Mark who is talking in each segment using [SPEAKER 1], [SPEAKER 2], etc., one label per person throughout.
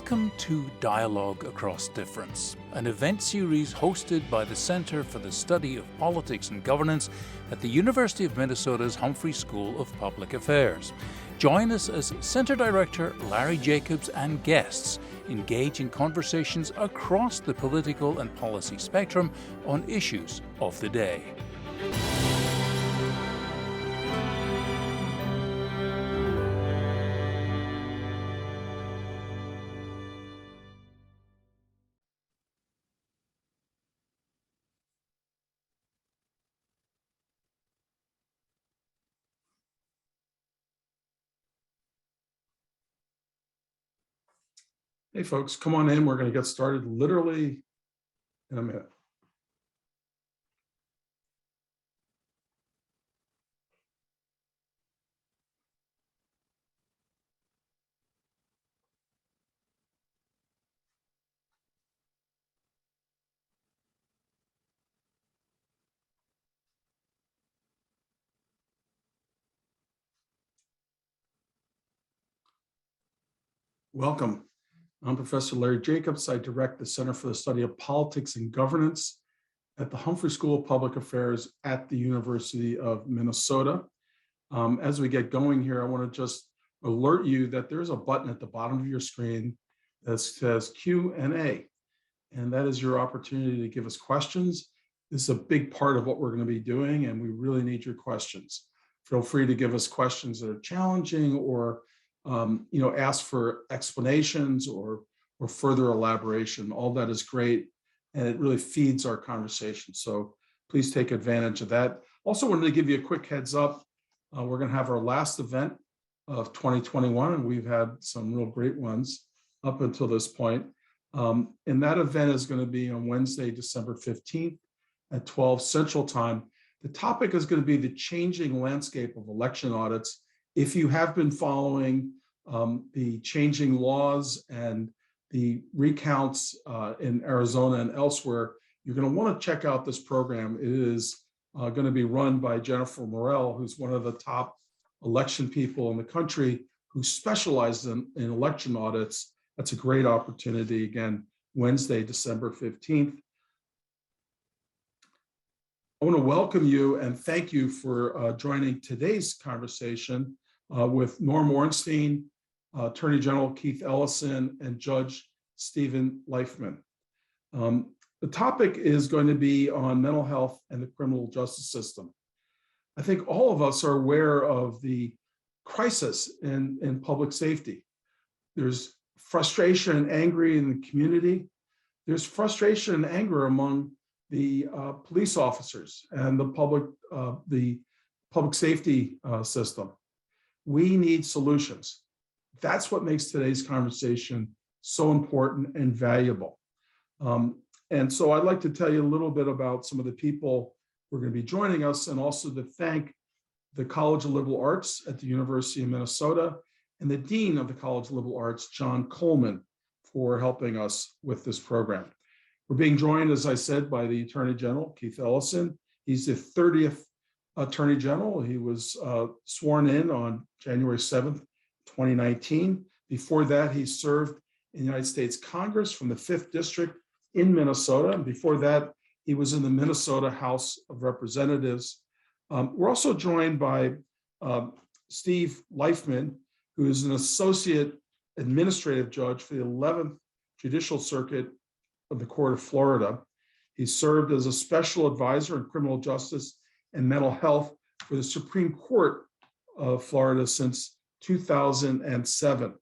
[SPEAKER 1] Welcome to Dialogue Across Difference, an event series hosted by the Center for the Study of Politics and Governance at the University of Minnesota's Humphrey School of Public Affairs. Join us as Center Director Larry Jacobs and guests engage in conversations across the political and policy spectrum on issues of the day.
[SPEAKER 2] Hey folks, come on in. We're going to get started literally in a minute. Welcome. I'm Professor Larry Jacobs. I direct the Center for the Study of Politics and Governance at the Humphrey School of Public Affairs at the University of Minnesota. As we get going here, I want to just alert you that there's a button at the bottom of your screen that says Q&A, and that is your opportunity to give us questions. This is a big part of what we're going to be doing, and we really need your questions. Feel free to give us questions that are challenging or ask for explanations or further elaboration. All that is great, and it really feeds our conversation. So please take advantage of that. Also wanted to give you a quick heads up. We're going to have our last event of 2021, and we've had some real great ones up until this point. And that event is going to be on Wednesday, December 15th at 12 Central Time. The topic is going to be the changing landscape of election audits. If you have been following the changing laws and the recounts in Arizona and elsewhere, you're going to want to check out this program. It is going to be run by Jennifer Morell, who's one of the top election people in the country who specializes in election audits. That's a great opportunity. Again, Wednesday, December 15th. I want to welcome you and thank you for joining today's conversation with Norm Ornstein, Attorney General Keith Ellison, and Judge Stephen Leifman. The topic is going to be on mental health and the criminal justice system. I think all of us are aware of the crisis in public safety. There's frustration and anger in the community. There's frustration and anger among the police officers and the public safety system. We need solutions. That's what makes today's conversation so important and valuable. And so I'd like to tell you a little bit about some of the people who are going to be joining us, and also to thank the College of Liberal Arts at the University of Minnesota and the Dean of the College of Liberal Arts, John Coleman, for helping us with this program. We're being joined, as I said, by the Attorney General, Keith Ellison. He's the 30th Attorney General. He was sworn in on January 7th, 2019. Before that, he served in the United States Congress from the 5th District in Minnesota. And before that, he was in the Minnesota House of Representatives. We're also joined by Steve Leifman, who is an associate administrative judge for the 11th Judicial Circuit of the Court of Florida. He served as a special advisor in criminal justice and mental health for the Supreme Court of Florida since 2007.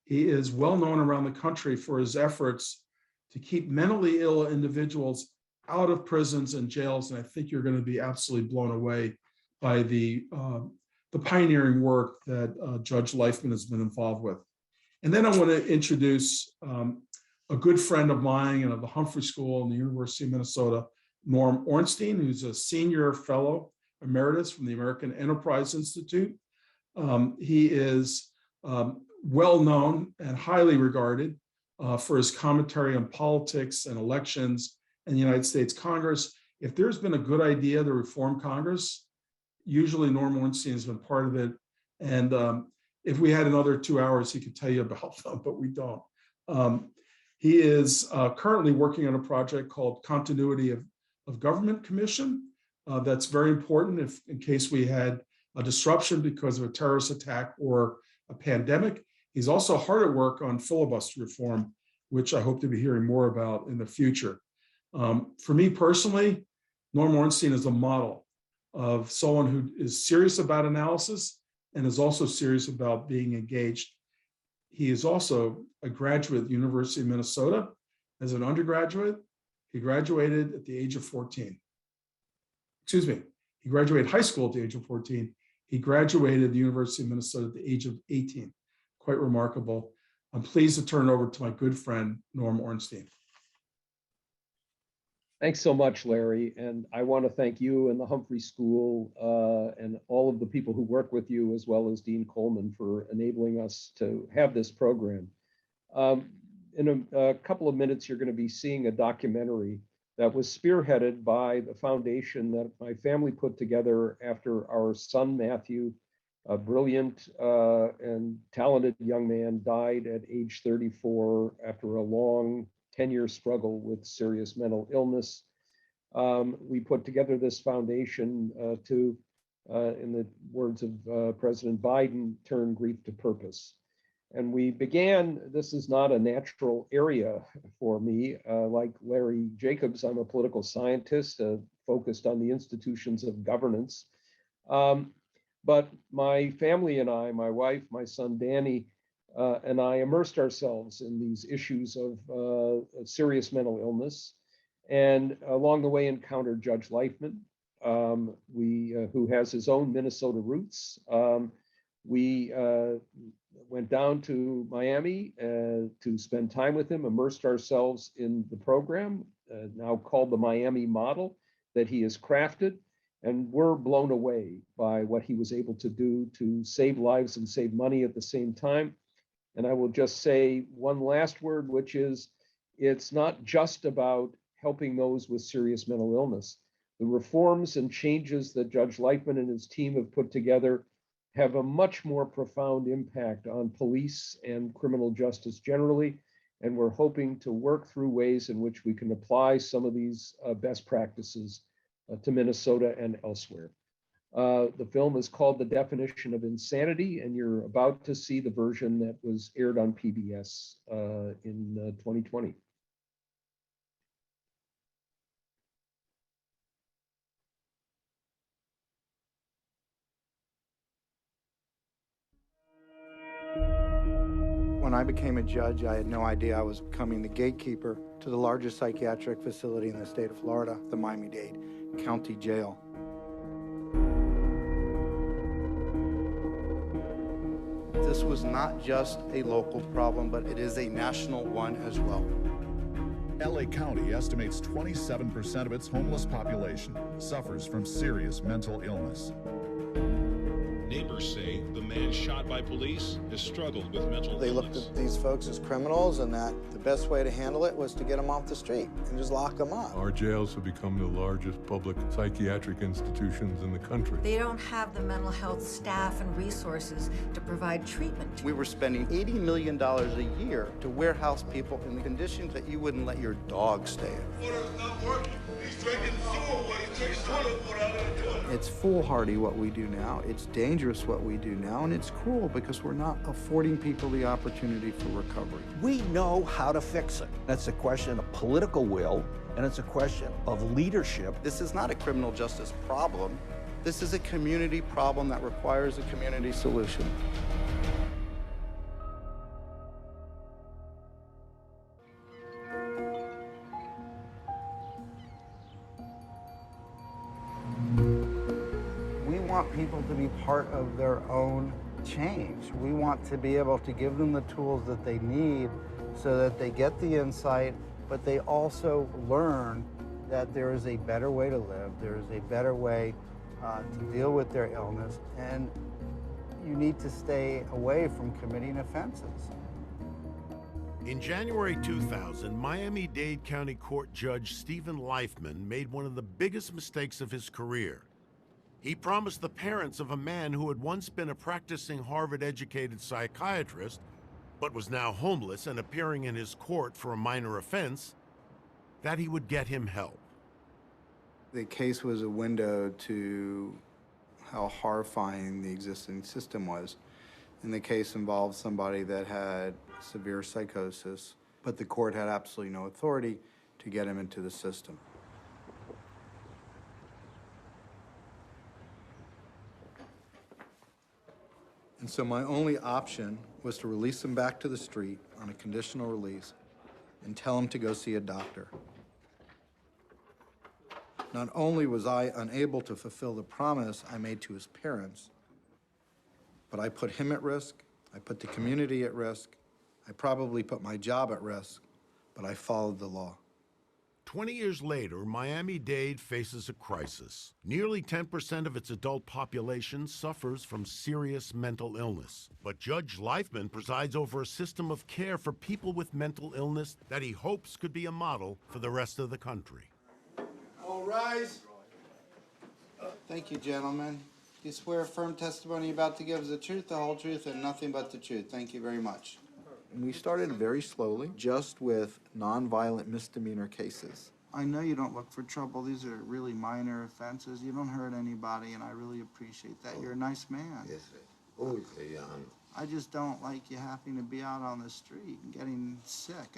[SPEAKER 2] He is well known around the country for his efforts to keep mentally ill individuals out of prisons and jails, and I think you're going to be absolutely blown away by the pioneering work that Judge Leifman has been involved with. And then I want to introduce a good friend of mine and of the Humphrey School and the University of Minnesota, Norm Ornstein, who's a senior fellow emeritus from the American Enterprise Institute. He is well known and highly regarded for his commentary on politics and elections in the United States Congress. If there's been a good idea to reform Congress, usually Norm Ornstein has been part of it. And if we had another 2 hours, he could tell you about them, but we don't. He is currently working on a project called Continuity of Government Commission. That's very important if, in case we had a disruption because of a terrorist attack or a pandemic. He's also hard at work on filibuster reform, which I hope to be hearing more about in the future. For me personally, Norm Ornstein is a model of someone who is serious about analysis and is also serious about being engaged. He is also a graduate at the University of Minnesota. As an undergraduate, he graduated at the age of 14. Excuse me, he graduated high school at the age of 14. He graduated the University of Minnesota at the age of 18. Quite remarkable. I'm pleased to turn it over to my good friend, Norm Ornstein.
[SPEAKER 3] Thanks so much, Larry. And I want to thank you and the Humphrey School and all of the people who work with you, as well as Dean Coleman, for enabling us to have this program. In a couple of minutes, you're going to be seeing a documentary that was spearheaded by the foundation that my family put together after our son, Matthew, a brilliant and talented young man, died at age 34 after a long 10-year struggle with serious mental illness. We put together this foundation to, in the words of President Biden, turn grief to purpose. And we began, this is not a natural area for me. Like Larry Jacobs, I'm a political scientist focused on the institutions of governance. But my family and I, my wife, my son Danny, and I immersed ourselves in these issues of serious mental illness, and along the way encountered Judge Leifman, who has his own Minnesota roots. We went down to Miami to spend time with him, immersed ourselves in the program, now called the Miami model that he has crafted. And we're blown away by what he was able to do to save lives and save money at the same time. And I will just say one last word, which is, it's not just about helping those with serious mental illness. The reforms and changes that Judge Leifman and his team have put together have a much more profound impact on police and criminal justice generally. And we're hoping to work through ways in which we can apply some of these best practices to Minnesota and elsewhere. The film is called The Definition of Insanity, and you're about to see the version that was aired on PBS in 2020.
[SPEAKER 4] When I became a judge, I had no idea I was becoming the gatekeeper to the largest psychiatric facility in the state of Florida, the Miami-Dade County Jail. This was not just a local problem, but it is a national one as well.
[SPEAKER 5] LA County estimates 27% of its homeless population suffers from serious mental illness.
[SPEAKER 6] Neighbors say the man shot by police has struggled with mental illness.
[SPEAKER 4] They looked at these folks as criminals, and that the best way to handle it was to get them off the street and just lock them up.
[SPEAKER 7] Our jails have become the largest public psychiatric institutions in the country.
[SPEAKER 8] They don't have the mental health staff and resources to provide treatment.
[SPEAKER 4] We were spending $80 million a year to warehouse people in the conditions that you wouldn't let your dog stay in.
[SPEAKER 9] Water's not working. He's drinking sewer water. He's drinking toilet water out of the toilet.
[SPEAKER 4] It's foolhardy what we do now, it's dangerous what we do now, and it's cruel because we're not affording people the opportunity for recovery.
[SPEAKER 10] We know how to fix it. That's a question of political will, and it's a question of leadership.
[SPEAKER 4] This is not a criminal justice problem. This is a community problem that requires a community solution. We want people to be part of their own change. We want to be able to give them the tools that they need so that they get the insight, but they also learn that there is a better way to live, there is a better way to deal with their illness, and you need to stay away from committing offenses.
[SPEAKER 11] In January 2000, Miami-Dade County Court Judge Stephen Leifman made one of the biggest mistakes of his career. He promised the parents of a man who had once been a practicing Harvard-educated psychiatrist but was now homeless and appearing in his court for a minor offense, that he would get him help.
[SPEAKER 4] The case was a window to how horrifying the existing system was. And the case involved somebody that had severe psychosis, but the court had absolutely no authority to get him into the system. And so my only option was to release him back to the street on a conditional release and tell him to go see a doctor. Not only was I unable to fulfill the promise I made to his parents, but I put him at risk, I put the community at risk, I probably put my job at risk, but I followed the law.
[SPEAKER 11] 20 years later, Miami-Dade faces a crisis. Nearly 10% of its adult population suffers from serious mental illness. But Judge Leifman presides over a system of care for people with mental illness that he hopes could be a model for the rest of the country.
[SPEAKER 4] All rise. Thank you, gentlemen. Do you swear a firm testimony you're about to give is the truth, the whole truth, and nothing but the truth? Thank you very much. We started very slowly, just with nonviolent misdemeanor cases. I know you don't look for trouble. These are really minor offenses. You don't hurt anybody, and I really appreciate that. You're a nice man.
[SPEAKER 12] Yes, sir. Always a young.
[SPEAKER 4] I just don't like you having to be out on the street and getting sick.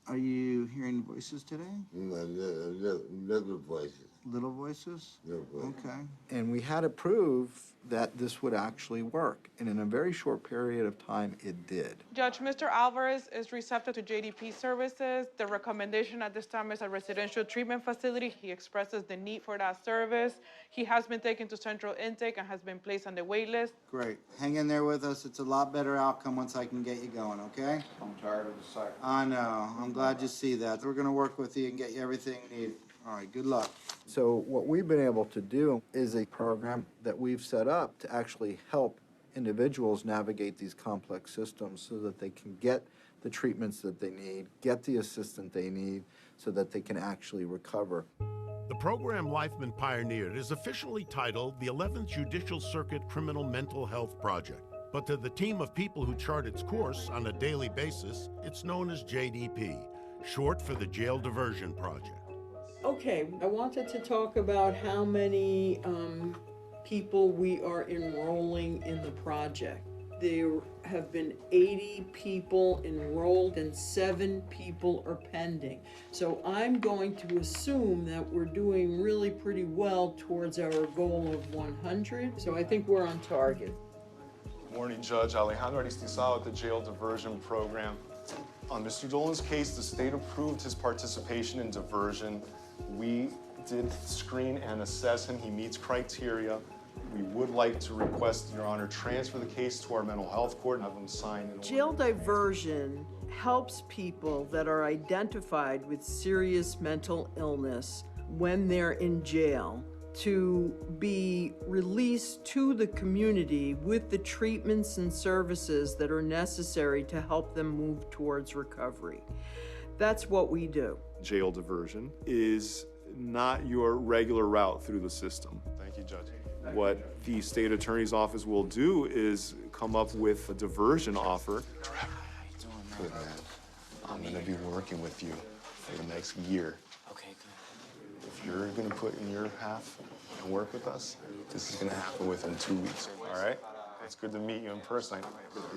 [SPEAKER 4] Are you hearing voices today?
[SPEAKER 12] Little voices.
[SPEAKER 4] Little voices?
[SPEAKER 12] Little voices.
[SPEAKER 4] Okay. And we had to prove that this would actually work. And in a very short period of time, it did.
[SPEAKER 13] Judge, Mr. Alvarez is receptive to JDP services. The recommendation at this time is a residential treatment facility. He expresses the need for that service. He has been taken to central intake and has been placed on the wait list.
[SPEAKER 4] Great. Hang in there with us. It's a lot better outcome once I can get you going, okay?
[SPEAKER 12] I'm tired of the cycle.
[SPEAKER 4] I know. I'm glad you see that. We're going to work with you and get you everything you need. All right, good luck. So what we've been able to do is a program that we've set up to actually help individuals navigate these complex systems so that they can get the treatments that they need, get the assistance they need, so that they can actually recover.
[SPEAKER 11] The program Leifman pioneered is officially titled the 11th Judicial Circuit Criminal Mental Health Project. But to the team of people who chart its course on a daily basis, it's known as JDP, short for the Jail Diversion Project.
[SPEAKER 14] Okay, I wanted to talk about how many people we are enrolling in the project. There have been 80 people enrolled and 7 people are pending. So I'm going to assume that we're doing really pretty well towards our goal of 100. So I think we're on target.
[SPEAKER 15] Morning, Judge. Alejandro Aristizal at the Jail Diversion Program. On Mr. Dolan's case, the state approved his participation in diversion. We did screen and assess him. He meets criteria. We would like to request, Your Honor, transfer the case to our mental health court and have him sign an
[SPEAKER 14] Jail diversion helps people that are identified with serious mental illness when they're in jail to be released to the community with the treatments and services that are necessary to help them move towards recovery. That's what we do.
[SPEAKER 15] Jail diversion is not your regular route through the system. Thank you, Judge. What the state attorney's office will do is come up with a diversion offer.
[SPEAKER 12] Trevor, how you doing, man?
[SPEAKER 15] Good, man. I'm gonna be working with you for the next year.
[SPEAKER 12] Okay, good.
[SPEAKER 15] If you're gonna put in your half and work with us, this is gonna happen within 2 weeks, all right? It's good to meet you in person.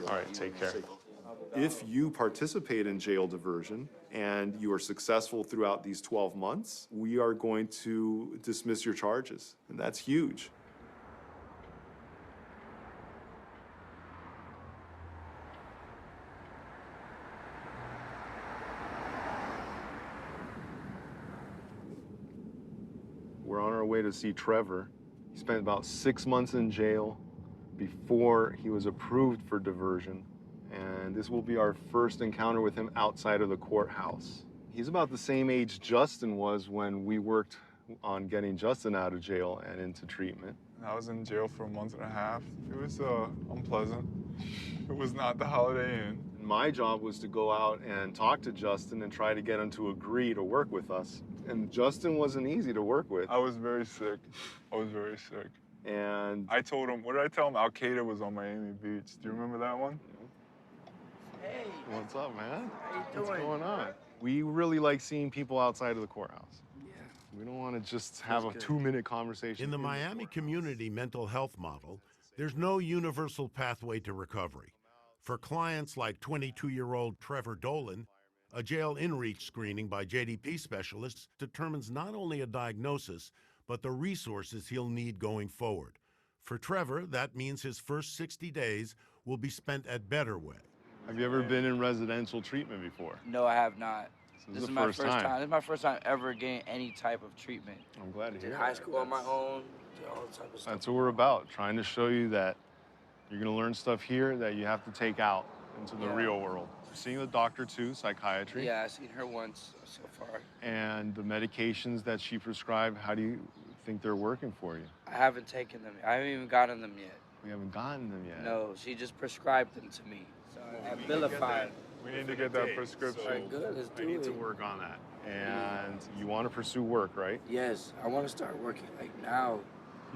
[SPEAKER 15] All right, take care. If you participate in jail diversion and you are successful throughout these 12 months, we are going to dismiss your charges, and that's huge. We're on our way to see Trevor. He spent about 6 months in jail before he was approved for diversion. And this will be our first encounter with him outside of the courthouse. He's about the same age Justin was when we worked on getting Justin out of jail and into treatment.
[SPEAKER 16] I was in jail for a month and a half. It was unpleasant. It was not the Holiday Inn.
[SPEAKER 15] My job was to go out and talk to Justin and try to get him to agree to work with us. And Justin wasn't easy to work with.
[SPEAKER 16] I was very sick. I was very sick.
[SPEAKER 15] And
[SPEAKER 16] I told him, what did I tell him? Al-Qaeda was on Miami Beach. Do you remember that one?
[SPEAKER 15] Hey. What's up, man?
[SPEAKER 12] How you doing?
[SPEAKER 15] What's going on? We really like seeing people outside of the courthouse.
[SPEAKER 12] Yeah.
[SPEAKER 15] We don't want to just have a 2-minute conversation.
[SPEAKER 11] In the Miami community mental health model, there's no universal pathway to recovery. For clients like 22-year-old Trevor Dolan, a jail in-reach screening by JDP specialists determines not only a diagnosis, but the resources he'll need going forward. For Trevor, that means his first 60 days will be spent at Betterway.
[SPEAKER 15] Have you ever been in residential treatment before?
[SPEAKER 12] No, I have not.
[SPEAKER 15] So
[SPEAKER 12] This is my first time. This is my first time ever getting any type of treatment.
[SPEAKER 15] I'm glad to hear
[SPEAKER 12] Did
[SPEAKER 15] that.
[SPEAKER 12] high school on my own, did all type of stuff.
[SPEAKER 15] That's what we're about, trying to show you that you're going to learn stuff here that you have to take out into the real world. You're seeing the doctor too, psychiatry.
[SPEAKER 12] Yeah, I've seen her once so far.
[SPEAKER 15] And the medications that she prescribed, how do you think they're working for you?
[SPEAKER 12] I haven't taken them. I haven't even gotten them yet.
[SPEAKER 15] We haven't gotten them yet.
[SPEAKER 12] No, she just prescribed them to me. So I vilified.
[SPEAKER 16] We need to get that prescription.
[SPEAKER 12] All right, good, let's do
[SPEAKER 15] I need
[SPEAKER 12] it.
[SPEAKER 15] to work on that. And you want to pursue work, right?
[SPEAKER 12] Yes, I want to start working like now.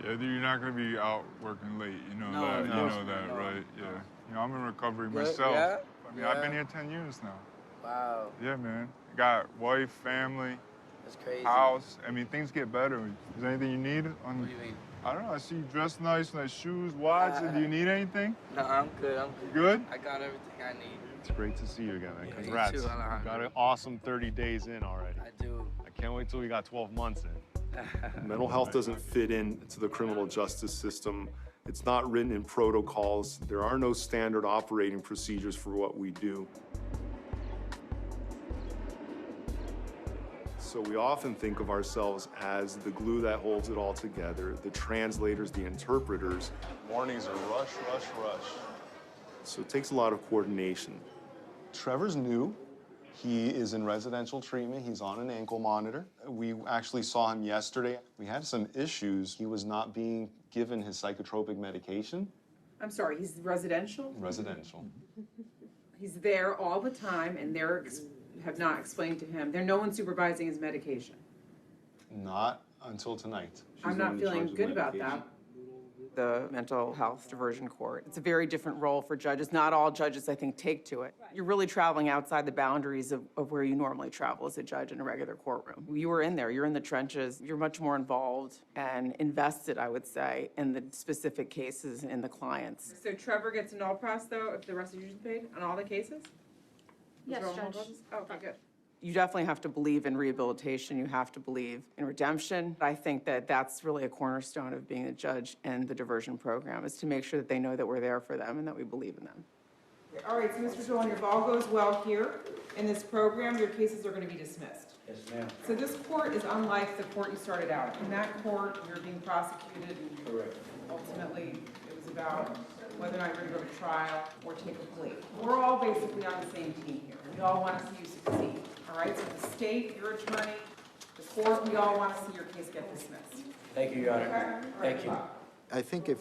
[SPEAKER 16] Yeah, you're not going to be out working late. You know
[SPEAKER 12] No,
[SPEAKER 16] that.
[SPEAKER 12] no,
[SPEAKER 16] You know that,
[SPEAKER 12] no.
[SPEAKER 16] right? Yeah. You know, I'm in recovery
[SPEAKER 12] Good,
[SPEAKER 16] myself.
[SPEAKER 12] yeah,
[SPEAKER 16] I mean, I've been here 10 years now.
[SPEAKER 12] Wow,
[SPEAKER 16] Yeah, man. Got wife, family,
[SPEAKER 12] that's crazy.
[SPEAKER 16] house. I mean, things get better. Is there anything you need?
[SPEAKER 12] What do you mean?
[SPEAKER 16] I don't know. I see you dressed nice shoes, watch. Do you need anything?
[SPEAKER 12] No, I'm good. I'm
[SPEAKER 16] You good?
[SPEAKER 12] I got everything I need.
[SPEAKER 15] It's great to see you again, man.
[SPEAKER 12] Yeah, you
[SPEAKER 15] Congrats.
[SPEAKER 12] too,
[SPEAKER 15] You
[SPEAKER 12] Alejandro.
[SPEAKER 15] got an awesome 30 days in already.
[SPEAKER 12] I do.
[SPEAKER 15] I can't wait till we got 12 months in. Mental health doesn't fit into the criminal justice system. It's not written in protocols. There are no standard operating procedures for what we do. So we often think of ourselves as the glue that holds it all together, the translators, the interpreters. Mornings are rush, rush, rush. So it takes a lot of coordination. Trevor's new. He is in residential treatment. He's on an ankle monitor. We actually saw him yesterday. We had some issues. He was not being given his psychotropic medication.
[SPEAKER 17] I'm sorry, he's residential?
[SPEAKER 15] Residential.
[SPEAKER 17] He's there all the time, and have not explained to him. No one supervising his medication.
[SPEAKER 15] Not until tonight.
[SPEAKER 17] I'm not feeling good about that. The mental health diversion court, it's a very different role for judges. Not all judges, I think, take to it. You're really traveling outside the boundaries of where you normally travel as a judge in a regular courtroom. You were in there, you're in the trenches, you're much more involved and invested, I would say, in the specific cases and the clients. So Trevor gets an all pass, though, if the restitution's paid on all the cases?
[SPEAKER 18] Yes, Judge.
[SPEAKER 17] Oh, okay, good. You definitely have to believe in rehabilitation. You have to believe in redemption. I think that that's really a cornerstone of being a judge and the diversion program, is to make sure that they know that we're there for them and that we believe in them. All right, so Mr. Dolan, if all goes well here in this program, your cases are going to be dismissed.
[SPEAKER 12] Yes, ma'am.
[SPEAKER 17] So this court is unlike the court you started out. In that court, you're being prosecuted.
[SPEAKER 12] Correct.
[SPEAKER 17] Ultimately, it was about whether or not you're going to go to trial or take a plea. We're all basically on the same team here. We all want to see you succeed. All right, so the state, your attorney, the court, we all want to see your case get dismissed.
[SPEAKER 12] Thank you, Your Honor. Thank you.
[SPEAKER 4] I think if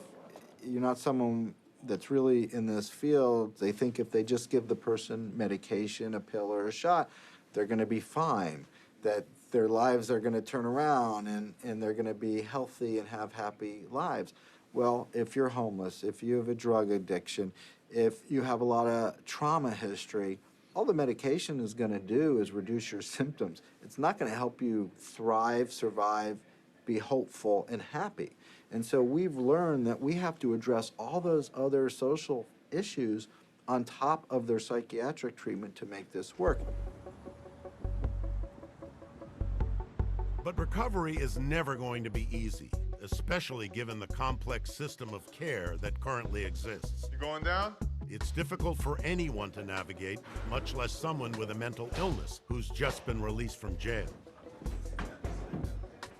[SPEAKER 4] you're not someone that's really in this field, they think if they just give the person medication, a pill, or a shot, they're going to be fine, that their lives are going to turn around and they're going to be healthy and have happy lives. Well, if you're homeless, if you have a drug addiction, if you have a lot of trauma history, all the medication is going to do is reduce your symptoms. It's not going to help you thrive, survive, be hopeful, and happy. And so we've learned that we have to address all those other social issues on top of their psychiatric treatment to make this work.
[SPEAKER 11] But recovery is never going to be easy, especially given the complex system of care that currently exists.
[SPEAKER 16] You going down?
[SPEAKER 11] It's difficult for anyone to navigate, much less someone with a mental illness who's just been released from jail.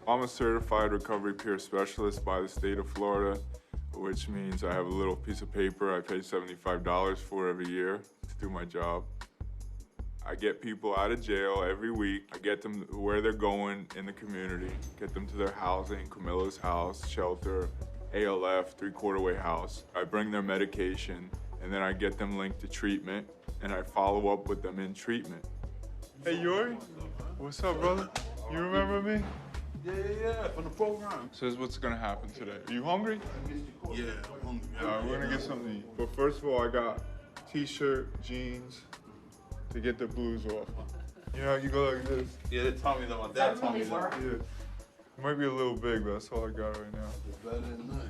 [SPEAKER 16] I'm a certified recovery peer specialist by the state of Florida, which means I have a little piece of paper I pay $75 for every year to do my job. I get people out of jail every week. I get them where they're going in the community, get them to their housing, Camilla's house, shelter, ALF, three-quarter-way house. I bring their medication, and then I get them linked to treatment, and I follow up with them in treatment. Hey, Yuri. What's up, brother? You remember me? Yeah, from the program. So this is what's gonna happen today. Are you hungry?
[SPEAKER 9] Yeah, I'm hungry.
[SPEAKER 16] All right, we're gonna get something to eat. But first of all, I got t-shirt, jeans, to get the blues off. You know, you go like this.
[SPEAKER 19] Yeah, they taught me that. My dad taught me that.
[SPEAKER 16] Yeah. It might be a little big, but that's all I got right now.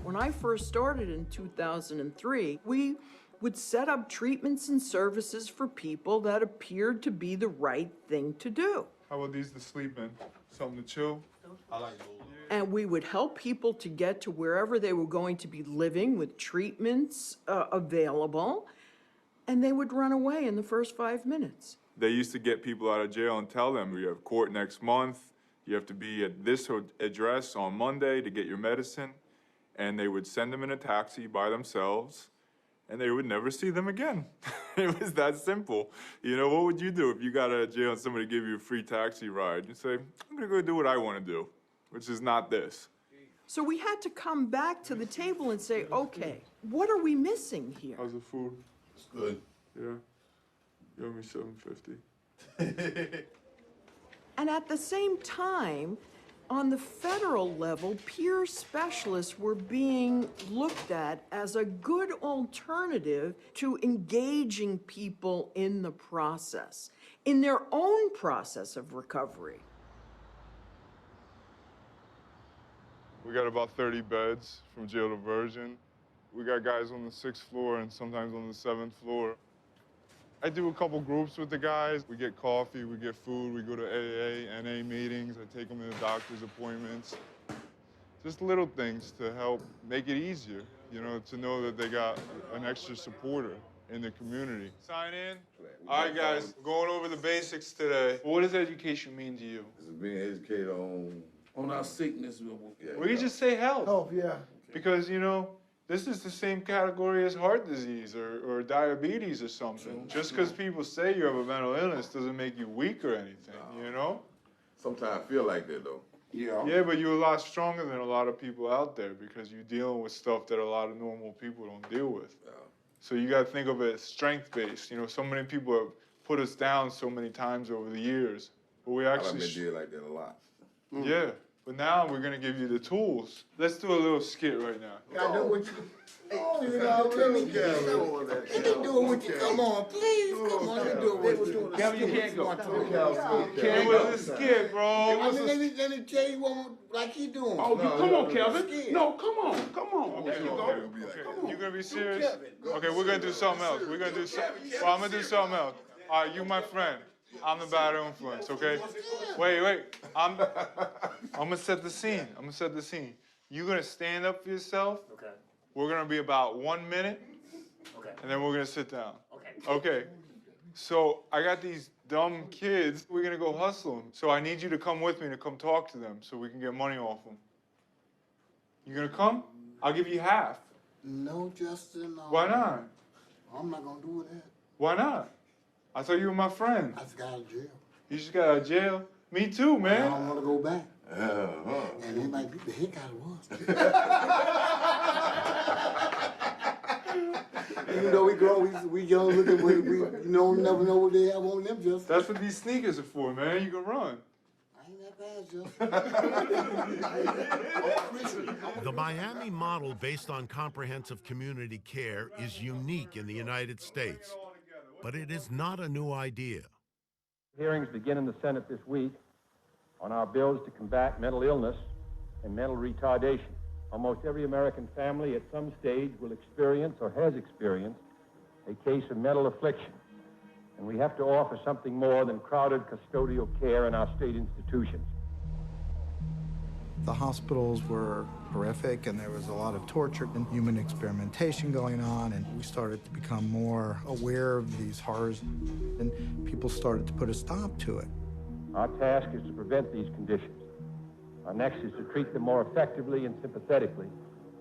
[SPEAKER 14] When I first started in 2003, we would set up treatments and services for people that appeared to be the right thing to do.
[SPEAKER 16] How about these to sleep in? Something to chill?
[SPEAKER 19] I like those.
[SPEAKER 14] And we would help people to get to wherever they were going to be living with treatments available, and they would run away in the first 5 minutes.
[SPEAKER 16] They used to get people out of jail and tell them, you have court next month, you have to be at this address on Monday to get your medicine, and they would send them in a taxi by themselves, and they would never see them again. It was that simple. You know, what would you do if you got out of jail and somebody gave you a free taxi ride? You'd say, I'm gonna go do what I wanna do, which is not this.
[SPEAKER 14] So we had to come back to the table and say, okay, what are we missing here?
[SPEAKER 16] How's the food?
[SPEAKER 19] It's good.
[SPEAKER 16] Yeah. You owe me $7.50.
[SPEAKER 14] And at the same time, on the federal level, peer specialists were being looked at as a good alternative to engaging people in the process, in their own process of recovery.
[SPEAKER 16] We got about 30 beds from jail to Virgin. We got guys on the 6th floor and sometimes on the 7th floor. I do a couple groups with the guys. We get coffee, we get food, we go to AA, NA meetings. I take them to the doctor's appointments. Just little things to help make it easier, you know, to know that they got an extra supporter in the community. Sign in. All right, guys, going over the basics today. What does education mean to you?
[SPEAKER 19] It's being educated on our sickness.
[SPEAKER 16] We can just say health.
[SPEAKER 9] Oh, yeah.
[SPEAKER 16] Because, you know, this is the same category as heart disease or diabetes or something. Just because people say you have a mental illness doesn't make you weak or anything, you know?
[SPEAKER 19] Sometimes I feel like that, though.
[SPEAKER 9] Yeah.
[SPEAKER 16] Yeah, but you're a lot stronger than a lot of people out there because you're dealing with stuff that a lot of normal people don't deal with.
[SPEAKER 19] Yeah.
[SPEAKER 16] So you got to think of it as strength-based. You know, so many people have put us down so many times over the years. But we actually...
[SPEAKER 19] I've been deal like that a lot.
[SPEAKER 16] Yeah. But now we're gonna give you the tools. Let's do a little skit right now.
[SPEAKER 9] I know what you. Oh, you know, let me do it with you. Come on, please. Come on, let me do it with you.
[SPEAKER 19] Kevin, you can't go.
[SPEAKER 16] It was a skit, bro.
[SPEAKER 9] Let me tell you one like he doing.
[SPEAKER 19] Oh, come on, Kevin.
[SPEAKER 9] No, come on, come on.
[SPEAKER 16] Okay, you gonna be serious? Okay, we're gonna do something else. We're gonna do well, I'm gonna do something else. All right, you my friend. I'm the bad influence, okay? Wait. I'm gonna set the scene. You're gonna stand up for yourself.
[SPEAKER 20] Okay.
[SPEAKER 16] We're gonna be about 1 minute.
[SPEAKER 20] Okay.
[SPEAKER 16] And then we're gonna sit down.
[SPEAKER 20] Okay.
[SPEAKER 16] Okay. So I got these dumb kids. We're gonna go hustle them. So I need you to come with me to come talk to them so we can get money off them. You gonna come? I'll give you half.
[SPEAKER 9] No, Justin.
[SPEAKER 16] Why not?
[SPEAKER 9] I'm not gonna do that.
[SPEAKER 16] Why not? I thought you were my friend.
[SPEAKER 9] I just got out of jail.
[SPEAKER 16] You just got out of jail? Me too, man.
[SPEAKER 9] I don't want to go back. And they might beat the heck out of us. Even though we grown, we young looking, we never know what they have on them, Justin.
[SPEAKER 16] That's what these sneakers are for, man. You can run.
[SPEAKER 9] I ain't that bad, Justin.
[SPEAKER 11] The Miami model based on comprehensive community care is unique in the United States, but it is not a new idea.
[SPEAKER 21] Hearings begin in the Senate this week on our bills to combat mental illness and mental retardation. Almost every American family at some stage will experience or has experienced a case of mental affliction. And we have to offer something more than crowded custodial care in our state institutions.
[SPEAKER 4] The hospitals were horrific, and there was a lot of torture and human experimentation going on, and we started to become more aware of these horrors, and people started to put a stop to it.
[SPEAKER 21] Our task is to prevent these conditions. Our next is to treat them more effectively and sympathetically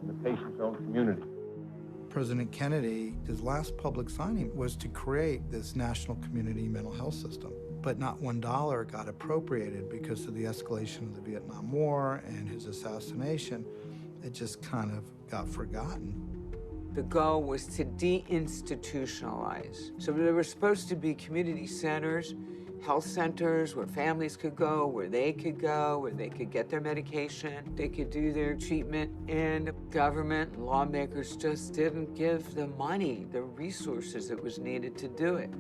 [SPEAKER 21] in the patient's own community.
[SPEAKER 4] President Kennedy, his last public signing was to create this national community mental health system. But not $1 got appropriated because of the escalation of the Vietnam War and his assassination. It just kind of got forgotten.
[SPEAKER 22] The goal was to deinstitutionalize. So there were supposed to be community centers health centers where families could go, where they could go, where they could get their medication, they could do their treatment, and government and lawmakers just didn't give the money, the resources that was needed to do it.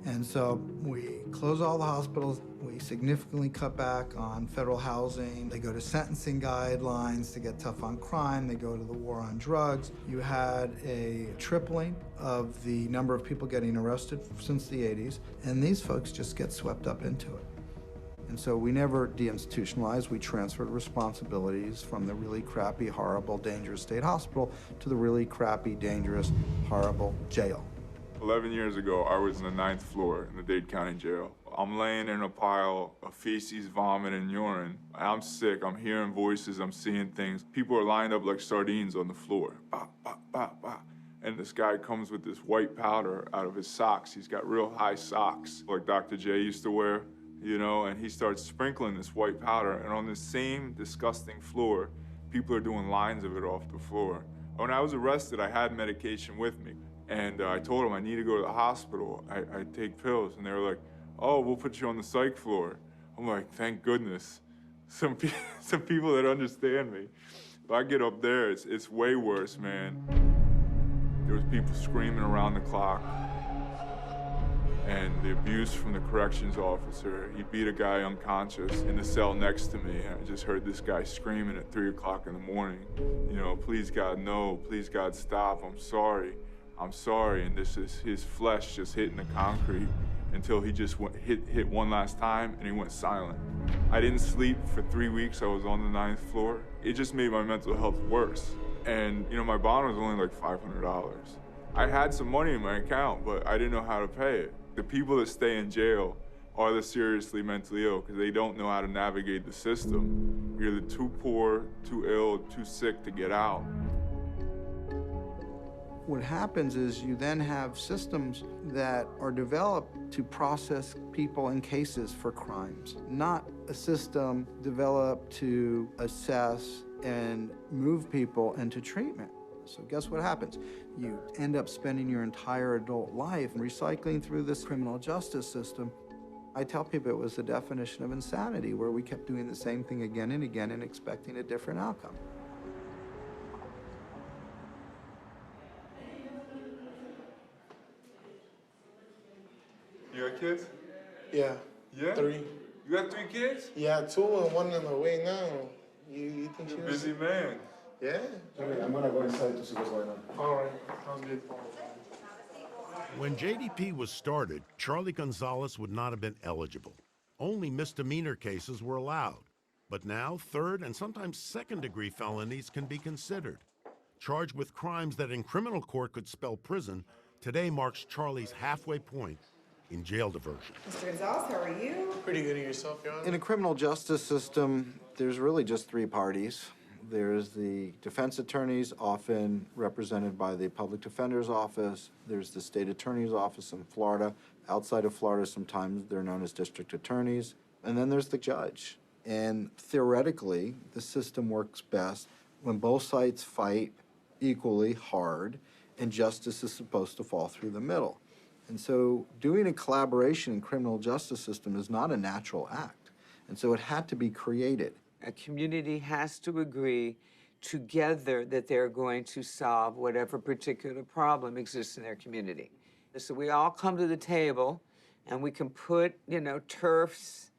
[SPEAKER 4] And so we close all the hospitals. We significantly cut back on federal housing. They go to sentencing guidelines to get tough on crime. They go to the war on drugs. You had a tripling of the number of people getting arrested since the 80s, and these folks just get swept up into it. And so we never deinstitutionalized. We transferred responsibilities from the really crappy, horrible, dangerous state hospital to the really crappy, dangerous, horrible jail.
[SPEAKER 16] 11 years ago, I was on the 9th floor in the Dade County Jail. I'm laying in a pile of feces, vomit, and urine. I'm sick, I'm hearing voices, I'm seeing things. People are lined up like sardines on the floor. Bah, bah, bah, bah. And this guy comes with this white powder out of his socks. He's got real high socks, like Dr. J used to wear, you know, and he starts sprinkling this white powder. And on the same disgusting floor, people are doing lines of it off the floor. When I was arrested, I had medication with me. And I told them I need to go to the hospital. I take pills. And they were like, oh, we'll put you on the psych floor. I'm like, thank goodness. Some people that understand me. If I get up there, it's way worse, man. There was people screaming around the clock. And the abuse from the corrections officer. He beat a guy unconscious in the cell next to me. And I just heard this guy screaming at 3 o'clock in the morning. You know, please God, no. Please God, stop. I'm sorry. I'm sorry, and this is his flesh just hitting the concrete until he just hit one last time and he went silent. I didn't sleep for 3 weeks. I was on the 9th floor. It just made my mental health worse. And, you know, my bond was only like $500. I had some money in my account, but I didn't know how to pay it. The people that stay in jail are the seriously mentally ill because they don't know how to navigate the system. You're either too poor, too ill, too sick to get out.
[SPEAKER 4] What happens is you then have systems that are developed to process people in cases for crimes, not a system developed to assess and move people into treatment. So guess what happens? You end up spending your entire adult life recycling through this criminal justice system. I tell people it was the definition of insanity, where we kept doing the same thing again and again and expecting a different outcome.
[SPEAKER 16] You got kids?
[SPEAKER 9] Yeah.
[SPEAKER 16] Yeah?
[SPEAKER 9] 3.
[SPEAKER 16] You got 3 kids?
[SPEAKER 9] Yeah, 2 and 1 on the way now. You think
[SPEAKER 16] You're a busy man.
[SPEAKER 9] Yeah.
[SPEAKER 1] Okay, I'm gonna go inside to see what's going on.
[SPEAKER 9] All right. Sounds good.
[SPEAKER 11] When JDP was started, Charlie Gonzalez would not have been eligible. Only misdemeanor cases were allowed. But now, 3rd and sometimes 2nd-degree felonies can be considered. Charged with crimes that in criminal court could spell prison, today marks Charlie's halfway point in jail diversion.
[SPEAKER 20] Mr. Gonzalez, how are you?
[SPEAKER 9] Pretty good at yourself, Your Honor.
[SPEAKER 4] In a criminal justice system, there's really just 3 parties. There's the defense attorneys, often represented by the public defender's office. There's the state attorney's office in Florida. Outside of Florida, sometimes they're known as district attorneys. And then there's the judge. And theoretically, the system works best when both sides fight equally hard and justice is supposed to fall through the middle. And so doing a collaboration in criminal justice system is not a natural act. And so it had to be created.
[SPEAKER 22] A community has to agree together that they're going to solve whatever particular problem exists in their community. So we all come to the table and we can put, you know, turfs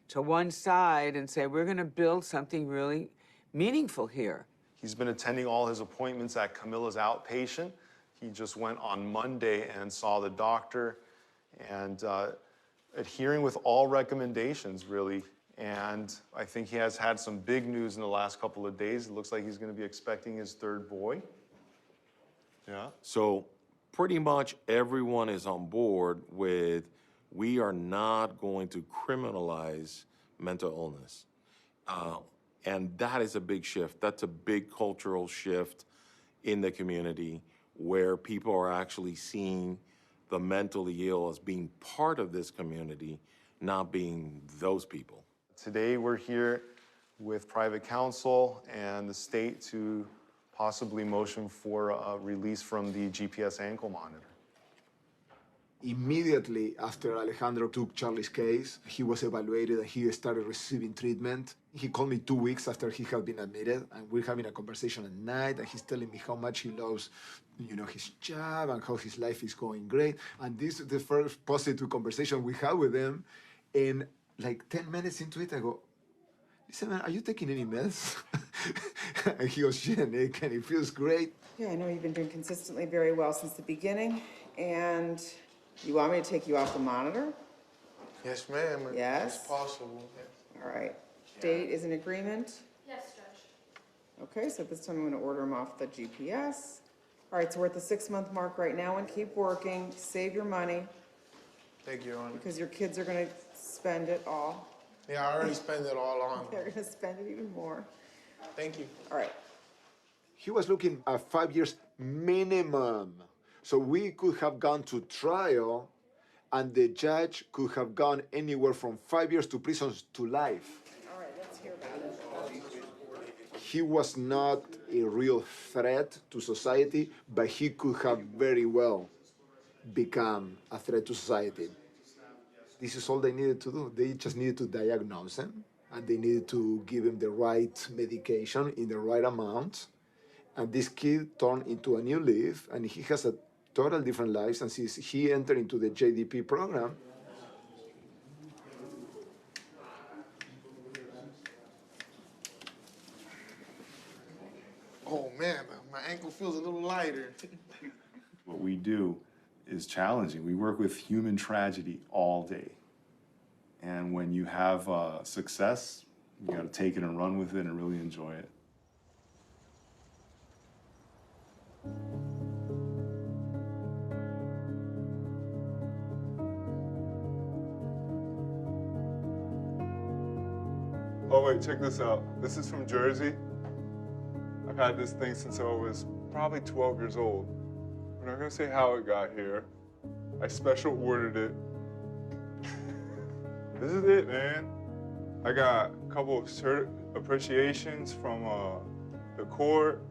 [SPEAKER 22] to one side and say, we're gonna build something really meaningful here.
[SPEAKER 15] He's been attending all his appointments at Camilla's outpatient. He just went on Monday and saw the doctor and adhering with all recommendations, really. And I think he has had some big news in the last couple of days. It looks like he's gonna be expecting his 3rd boy. Yeah.
[SPEAKER 23] So pretty much everyone is on board with, we are not going to criminalize mental illness. And that is a big shift. That's a big cultural shift in the community where people are actually seeing the mentally ill as being part of this community, not being those people.
[SPEAKER 15] Today we're here with private counsel and the state to possibly motion for a release from the GPS ankle monitor.
[SPEAKER 1] Immediately after Alejandro took Charlie's case, he was evaluated and he started receiving treatment. He called me 2 weeks after he had been admitted, and we're having a conversation at night, and he's telling me how much he loves, his job and how his life is going great. And this is the first positive conversation we had with him. And like 10 minutes into it, I go, listen, man, are you taking any meds? And he goes, yeah, Nick, and it feels great.
[SPEAKER 17] Yeah, I know you've been doing consistently very well since the beginning, and you want me to take you off the monitor?
[SPEAKER 9] Yes, ma'am.
[SPEAKER 17] Yes?
[SPEAKER 9] It's possible.
[SPEAKER 17] All right. Date is in agreement?
[SPEAKER 18] Yes, Judge.
[SPEAKER 17] Okay, so this time I'm gonna order him off the GPS. All right, so we're at the 6-month mark right now, and keep working, save your money,
[SPEAKER 9] Thank you, Your Honor.
[SPEAKER 17] because your kids are gonna spend it all.
[SPEAKER 9] Yeah, I already spent it all on.
[SPEAKER 17] They're gonna spend it even more.
[SPEAKER 9] Thank you.
[SPEAKER 17] All right.
[SPEAKER 1] He was looking at 5 years minimum. So we could have gone to trial, and the judge could have gone anywhere from 5 years to prison to life.
[SPEAKER 17] All right, let's hear about it.
[SPEAKER 1] He was not a real threat to society, but he could have very well become a threat to society. This is all they needed to do. They just needed to diagnose him, and they needed to give him the right medication in the right amount. And this kid turned into a new leaf, and he has a total different life. And since he entered into the JDP program,
[SPEAKER 9] Oh, man, my ankle feels a little lighter.
[SPEAKER 15] What we do is challenging. We work with human tragedy all day. And when you have success, you got to take it and run with it and really enjoy it.
[SPEAKER 16] Oh wait, check this out. This is from Jersey. I've had this thing since I was probably 12 years old. I'm not gonna say how it got here. I special ordered it. This is it, man. I got a couple of appreciations from the court.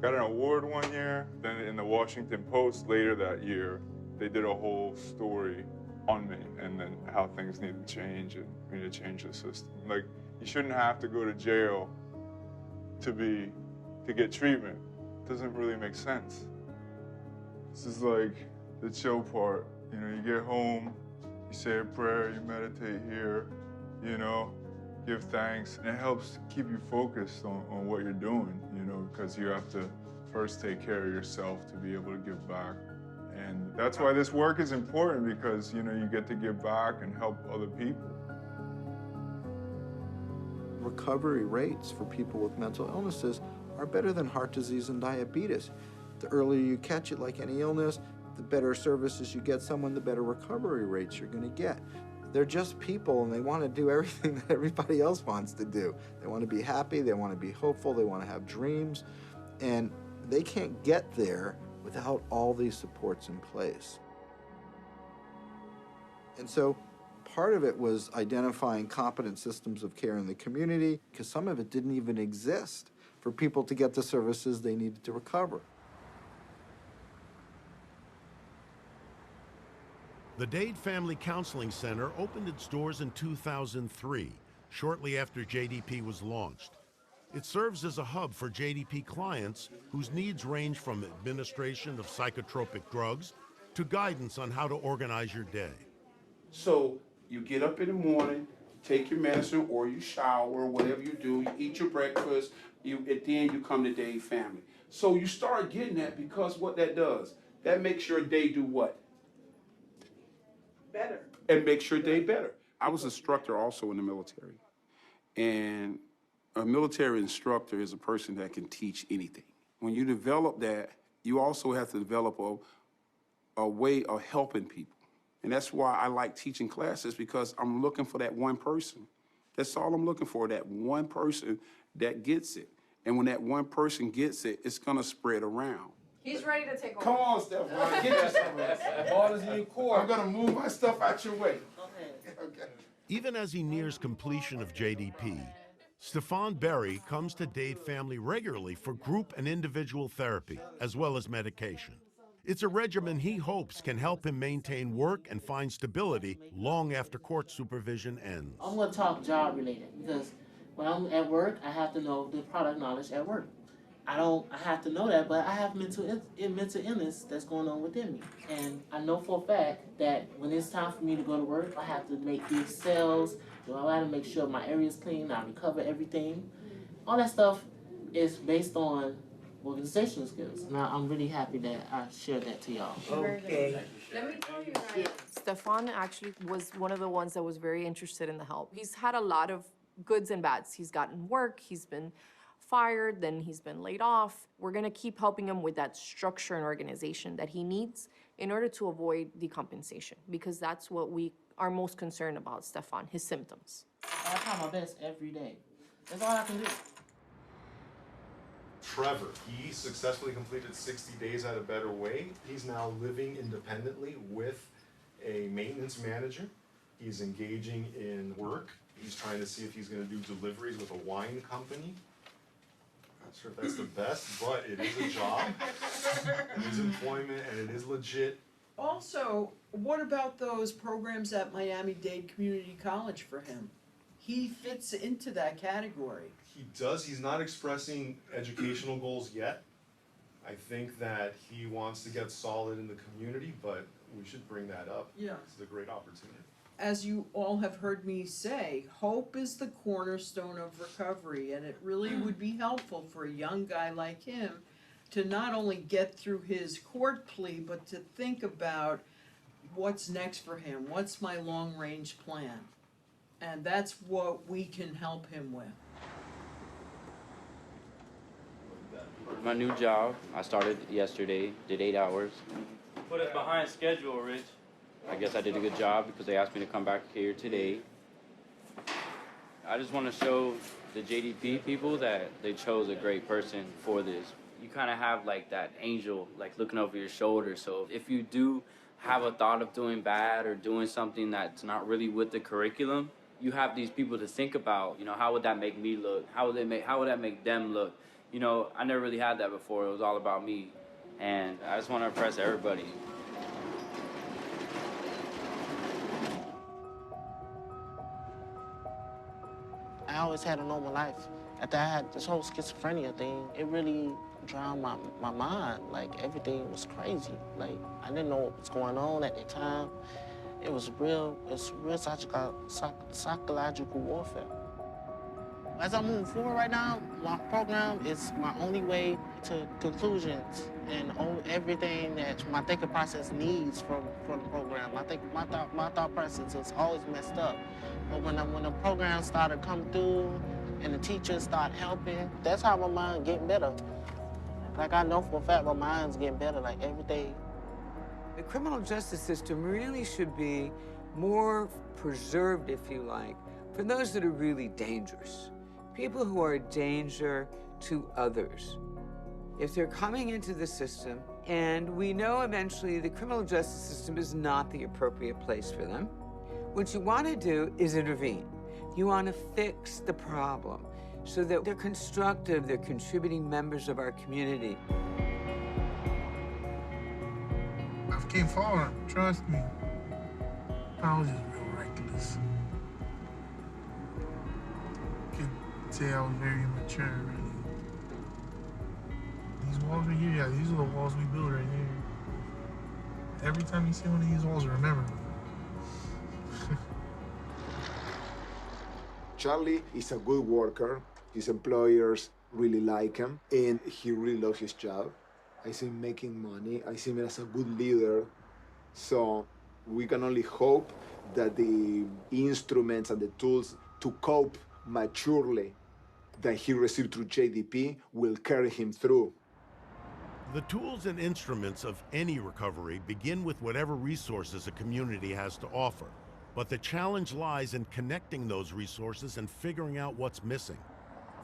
[SPEAKER 16] Got an award one year. Then in the Washington Post later that year, they did a whole story on me and then how things need to change and we need to change the system. Like, you shouldn't have to go to jail to get treatment. It doesn't really make sense. This is like the chill part. You know, you get home, you say a prayer, you meditate here, give thanks. And it helps keep you focused on what you're doing, because you have to first take care of yourself to be able to give back. And that's why this work is important, because, you get to give back and help other people.
[SPEAKER 4] Recovery rates for people with mental illnesses are better than heart disease and diabetes. The earlier you catch it, like any illness, the better services you get someone, the better recovery rates you're going to get. They're just people, and they want to do everything that everybody else wants to do. They want to be happy, they want to be hopeful, they want to have dreams, and they can't get there without all these supports in place. And so part of it was identifying competent systems of care in the community, because some of it didn't even exist for people to get the services they needed to recover.
[SPEAKER 11] The Dade Family Counseling Center opened its doors in 2003, shortly after JDP was launched. It serves as a hub for JDP clients whose needs range from administration of psychotropic drugs to guidance on how to organize your day.
[SPEAKER 2] So you get up in the morning, take your medicine, or you shower, whatever you do, you eat your breakfast, and then you come to Dade Family. So you start getting that, because what that does, that makes your day do what?
[SPEAKER 17] Better.
[SPEAKER 2] And makes your day better. I was an instructor also in the military. And a military instructor is a person that can teach anything. When you develop that, you also have to develop a way of helping people. And that's why I like teaching classes, because I'm looking for that one person. That's all I'm looking for, that one person that gets it. And when that one person gets it, it's gonna spread around.
[SPEAKER 18] He's ready to take over.
[SPEAKER 2] Come on, Stephon, get yourself ready.
[SPEAKER 18] Ball is in your court.
[SPEAKER 2] I'm gonna move my stuff out your way. Okay.
[SPEAKER 11] Even as he nears completion of JDP, Stephon Berry comes to Dade Family regularly for group and individual therapy, as well as medication. It's a regimen he hopes can help him maintain work and find stability long after court supervision ends.
[SPEAKER 3] I'm going to talk job related because when I'm at work, I have to know the product knowledge at work. I have to know that, but I have mental illness that's going on within me. And I know for a fact that when it's time for me to go to work, I have to make these sales, I have to make sure my area is clean, I recover everything. All that stuff is based on organizational skills. Now, I'm really happy that I shared that to y'all.
[SPEAKER 22] Okay.
[SPEAKER 18] Let me tell you guys.
[SPEAKER 5] Stefan actually was one of the ones that was very interested in the help. He's had a lot of goods and bads. He's gotten work, he's been fired, then he's been laid off. We're gonna keep helping him with that structure and organization that he needs in order to avoid decompensation, because that's what we are most concerned about, Stefan, his symptoms.
[SPEAKER 3] I try my best every day. That's all I can do.
[SPEAKER 15] Trevor, he successfully completed 60 days at a better way. He's now living independently with a maintenance manager. He's engaging in work. He's trying to see if he's going to do deliveries with a wine company. Not sure if that's the best, but it is a job. It is employment, and it is legit.
[SPEAKER 14] Also, what about those programs at Miami-Dade Community College for him? He fits into that category.
[SPEAKER 15] He does. He's not expressing educational goals yet. I think that he wants to get solid in the community, but we should bring that up.
[SPEAKER 14] Yeah.
[SPEAKER 15] It's a great opportunity.
[SPEAKER 14] As you all have heard me say, hope is the cornerstone of recovery, and it really would be helpful for a young guy like him to not only get through his court plea, but to think about what's next for him, what's my long-range plan. And that's what we can help him with.
[SPEAKER 12] My new job, I started yesterday, did 8 hours.
[SPEAKER 20] Put us behind schedule, Rich.
[SPEAKER 12] I guess I did a good job because they asked me to come back here today. I just want to show the JDP people that they chose a great person for this. You kind of have like that angel like looking over your shoulder. So if you do have a thought of doing bad or doing something that's not really with the curriculum, you have these people to think about, you know, how would that make me look? How would that make them look? You know, I never really had that before. It was all about me. And I just want to impress everybody.
[SPEAKER 3] I always had a normal life. After I had this whole schizophrenia thing, it really drowned my mind. Like, everything was crazy. Like, I didn't know what was going on at the time. It was real psychological warfare. As I move forward right now, my program is my only way to conclusions and everything that my thinking process needs from the program. I think my thought process is always messed up. But when the program started coming through and the teachers start helping, that's how my mind getting better. Like, I know for a fact my mind's getting better, like everything.
[SPEAKER 22] The criminal justice system really should be more preserved, if you like, for those that are really dangerous. People who are a danger to others. If they're coming into the system, and we know eventually the criminal justice system is not the appropriate place for them, what you want to do is intervene. You want to fix the problem so that they're constructive, they're contributing members of our community.
[SPEAKER 24] I keep falling, trust me. I was just real reckless. Could say I was very immature, really. These walls right here, yeah, these are the walls we build right here. Every time you see one of these walls, remember me.
[SPEAKER 1] Charlie is a good worker. His employers really like him, and he really loves his job. I see him making money. I see him as a good leader. So we can only hope that the instruments and the tools to cope maturely that he received through JDP will carry him through.
[SPEAKER 11] The tools and instruments of any recovery begin with whatever resources a community has to offer. But the challenge lies in connecting those resources and figuring out what's missing.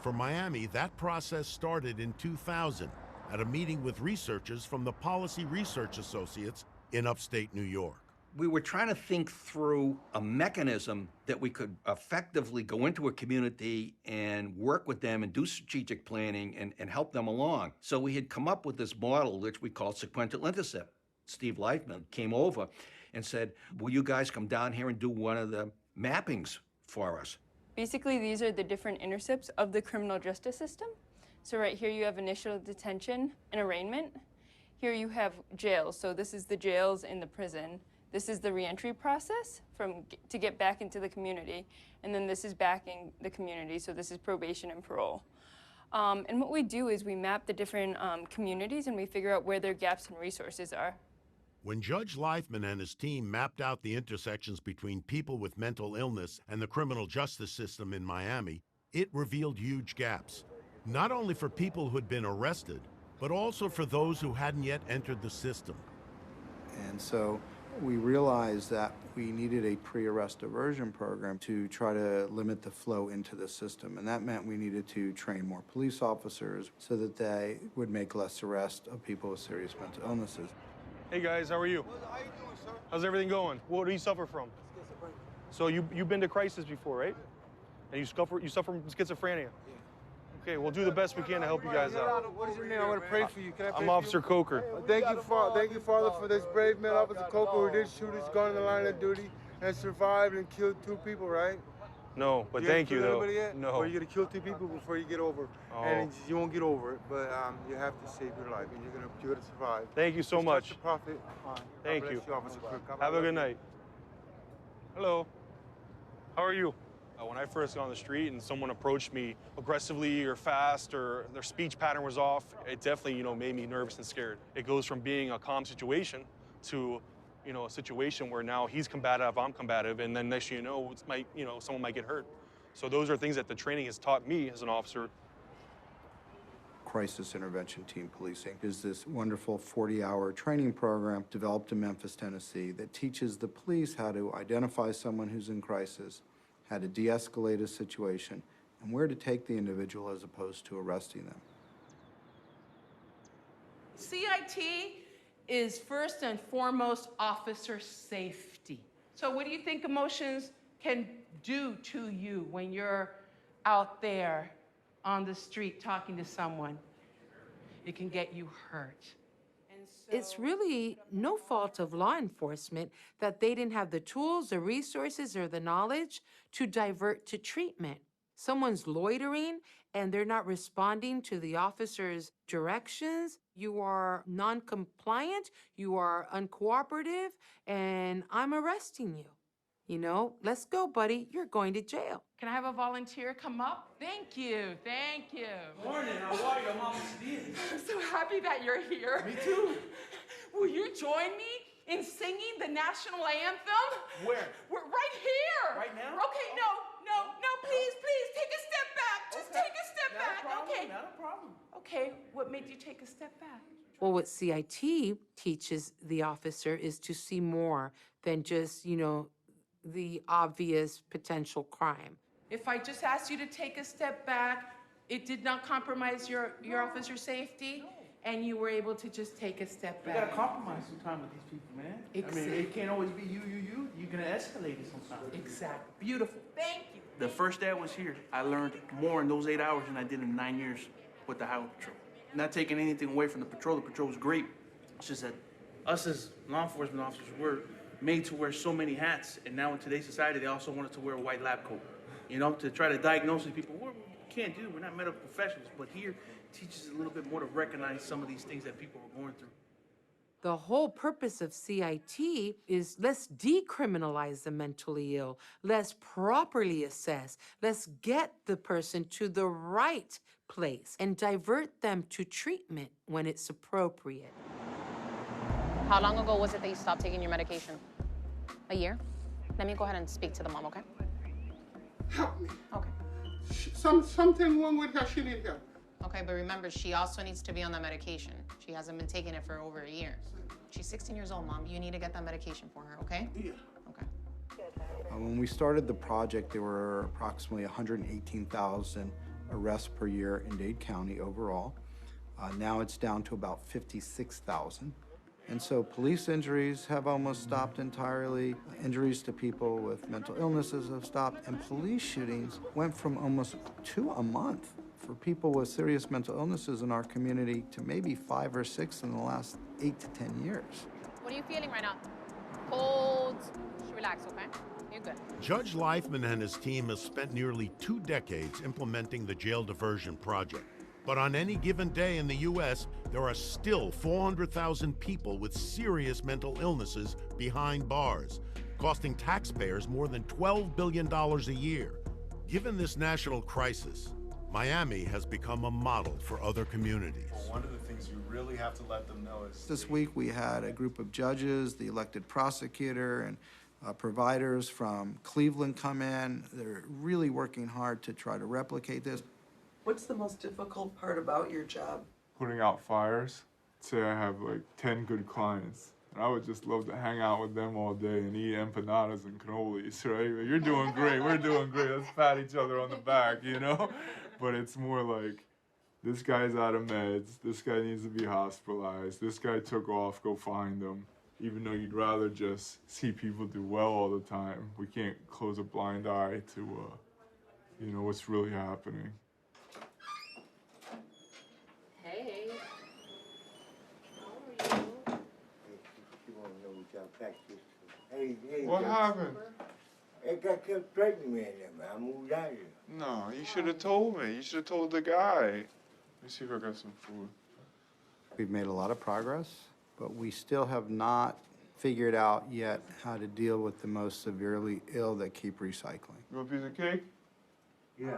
[SPEAKER 11] For Miami, that process started in 2000 at a meeting with researchers from the Policy Research Associates in upstate New York.
[SPEAKER 6] We were trying to think through a mechanism that we could effectively go into a community and work with them and do strategic planning and help them along. So we had come up with this model, which we called sequential intercept. Steve Leifman came over and said, will you guys come down here and do one of the mappings for us?
[SPEAKER 7] Basically, these are the different intercepts of the criminal justice system. So right here you have initial detention and arraignment. Here you have jails. So this is the jails in the prison. This is the reentry process to get back into the community. And then this is back in the community. So this is probation and parole. And what we do is we map the different communities and we figure out where their gaps and resources are.
[SPEAKER 11] When Judge Leifman and his team mapped out the intersections between people with mental illness and the criminal justice system in Miami, it revealed huge gaps, not only for people who had been arrested, but also for those who hadn't yet entered the system.
[SPEAKER 4] And so we realized that we needed a pre-arrest diversion program to try to limit the flow into the system. And that meant we needed to train more police officers so that they would make less arrests of people with serious mental illnesses.
[SPEAKER 8] Hey guys, how are you?
[SPEAKER 9] How you doing, sir?
[SPEAKER 8] How's everything going? What do you suffer from? So you've been to crisis before, right? And you suffer from schizophrenia? Okay, we'll do the best we can to help you guys out.
[SPEAKER 9] What is your name? I want to pray for you. Can I pray
[SPEAKER 8] I'm
[SPEAKER 9] for
[SPEAKER 8] Officer
[SPEAKER 9] you?
[SPEAKER 8] Coker.
[SPEAKER 9] Thank you, Father, for this brave man, Officer Coker, who did shoot his gun in the line of duty and survived and killed 2 people, right?
[SPEAKER 8] No, but thank you, though. No.
[SPEAKER 9] Or you're gonna kill 2 people before you get over, and you won't get over it. But you have to save your life, and you're gonna survive.
[SPEAKER 8] Thank you so
[SPEAKER 9] Just
[SPEAKER 8] much.
[SPEAKER 9] touch the prophet.
[SPEAKER 8] Thank
[SPEAKER 9] God
[SPEAKER 8] you.
[SPEAKER 9] bless you, Officer Cook.
[SPEAKER 8] Have a good night. Hello. How are you? When I first got on the street and someone approached me aggressively or fast or their speech pattern was off, it definitely, made me nervous and scared. It goes from being a calm situation to, a situation where now he's combative, I'm combative, and then next thing you know, someone might get hurt. So those are things that the training has taught me as an officer.
[SPEAKER 4] Crisis Intervention Team Policing is this wonderful 40-hour training program developed in Memphis, Tennessee that teaches the police how to identify someone who's in crisis, how to de-escalate a situation, and where to take the individual as opposed to arresting them.
[SPEAKER 10] CIT is first and foremost officer safety. So what do you think emotions can do to you when you're out there on the street talking to someone? It can get you hurt.
[SPEAKER 25] It's really no fault of law enforcement that they didn't have the tools, the resources, or the knowledge to divert to treatment. Someone's loitering and they're not responding to the officer's directions. You are non-compliant, you are uncooperative, and I'm arresting you. Let's go, buddy. You're going to jail.
[SPEAKER 10] Can I have a volunteer come up? Thank you, thank you.
[SPEAKER 26] Morning, how are you? I'm Officer Diaz.
[SPEAKER 10] I'm so happy that you're here.
[SPEAKER 26] Me too.
[SPEAKER 10] Will you join me in singing the national anthem?
[SPEAKER 26] Where?
[SPEAKER 10] We're right here.
[SPEAKER 26] Right now?
[SPEAKER 10] Okay, no, please, take a step back. Just take a step back. Okay.
[SPEAKER 26] Not a problem.
[SPEAKER 10] Okay, what made you take a step back?
[SPEAKER 25] Well, what CIT teaches the officer is to see more than just, the obvious potential crime.
[SPEAKER 10] If I just asked you to take a step back, it did not compromise your officer safety, and you were able to just take a step back.
[SPEAKER 26] You gotta compromise sometimes with these people, man.
[SPEAKER 10] Exactly.
[SPEAKER 26] It can't always be you. You're gonna escalate it sometimes.
[SPEAKER 10] Exactly. Beautiful. Thank you.
[SPEAKER 26] The first day I was here, I learned more in those 8 hours than I did in 9 years with the Highway Patrol. Not taking anything away from the patrol was great. It's just that us as law enforcement officers, we're made to wear so many hats, and now in today's society, they also want us to wear a white lab coat, to try to diagnose these people. We can't do, we're not medical professionals, but here it teaches us a little bit more to recognize some of these things that people are going through.
[SPEAKER 25] The whole purpose of CIT is let's decriminalize the mentally ill, let's properly assess, let's get the person to the right place and divert them to treatment when it's appropriate.
[SPEAKER 27] How long ago was it that you stopped taking your medication? A year? Let me go ahead and speak to the mom, okay?
[SPEAKER 9] Help me.
[SPEAKER 27] Okay.
[SPEAKER 9] Something wrong with her. She needs help.
[SPEAKER 27] Okay, but remember, she also needs to be on that medication. She hasn't been taking it for over a year. She's 16 years old, Mom. You need to get that medication for her, okay?
[SPEAKER 9] Yeah.
[SPEAKER 27] Okay.
[SPEAKER 4] When we started the project, there were approximately 118,000 arrests per year in Dade County overall. Now it's down to about 56,000. And so police injuries have almost stopped entirely. Injuries to people with mental illnesses have stopped. And police shootings went from almost 2 a month for people with serious mental illnesses in our community to maybe 5 or 6 in the last 8 to 10 years.
[SPEAKER 2] What are you feeling right now? Cold? Just relax, okay? You're good.
[SPEAKER 11] Judge Leifman and his team have spent nearly 2 decades implementing the jail diversion project. But on any given day in the U.S., there are still 400,000 people with serious mental illnesses behind bars, costing taxpayers more than $12 billion a year. Given this national crisis, Miami has become a model for other communities.
[SPEAKER 15] One of the things you really have to let them know is...
[SPEAKER 4] This week we had a group of judges, the elected prosecutor, and providers from Cleveland come in. They're really working hard to try to replicate this.
[SPEAKER 13] What's the most difficult part about your job?
[SPEAKER 16] Putting out fires. Say I have like 10 good clients, and I would just love to hang out with them all day and eat empanadas and cannolis, right? Like, you're doing great, we're doing great, let's pat each other on the back, you know? But it's more like, this guy's out of meds, this guy needs to be hospitalized, this guy took off, go find him. Even though you'd rather just see people do well all the time, we can't close a blind eye to, you know, what's really happening.
[SPEAKER 2] Hey.
[SPEAKER 9] Hey,
[SPEAKER 16] What happened?
[SPEAKER 9] It got kept threatening me in there, man. I moved out here.
[SPEAKER 16] No, you should have told me. You should have told the guy. Let me see if I got some food.
[SPEAKER 4] We've made a lot of progress, but we still have not figured out yet how to deal with the most severely ill that keep recycling.
[SPEAKER 16] You want a piece of cake?
[SPEAKER 9] Yeah.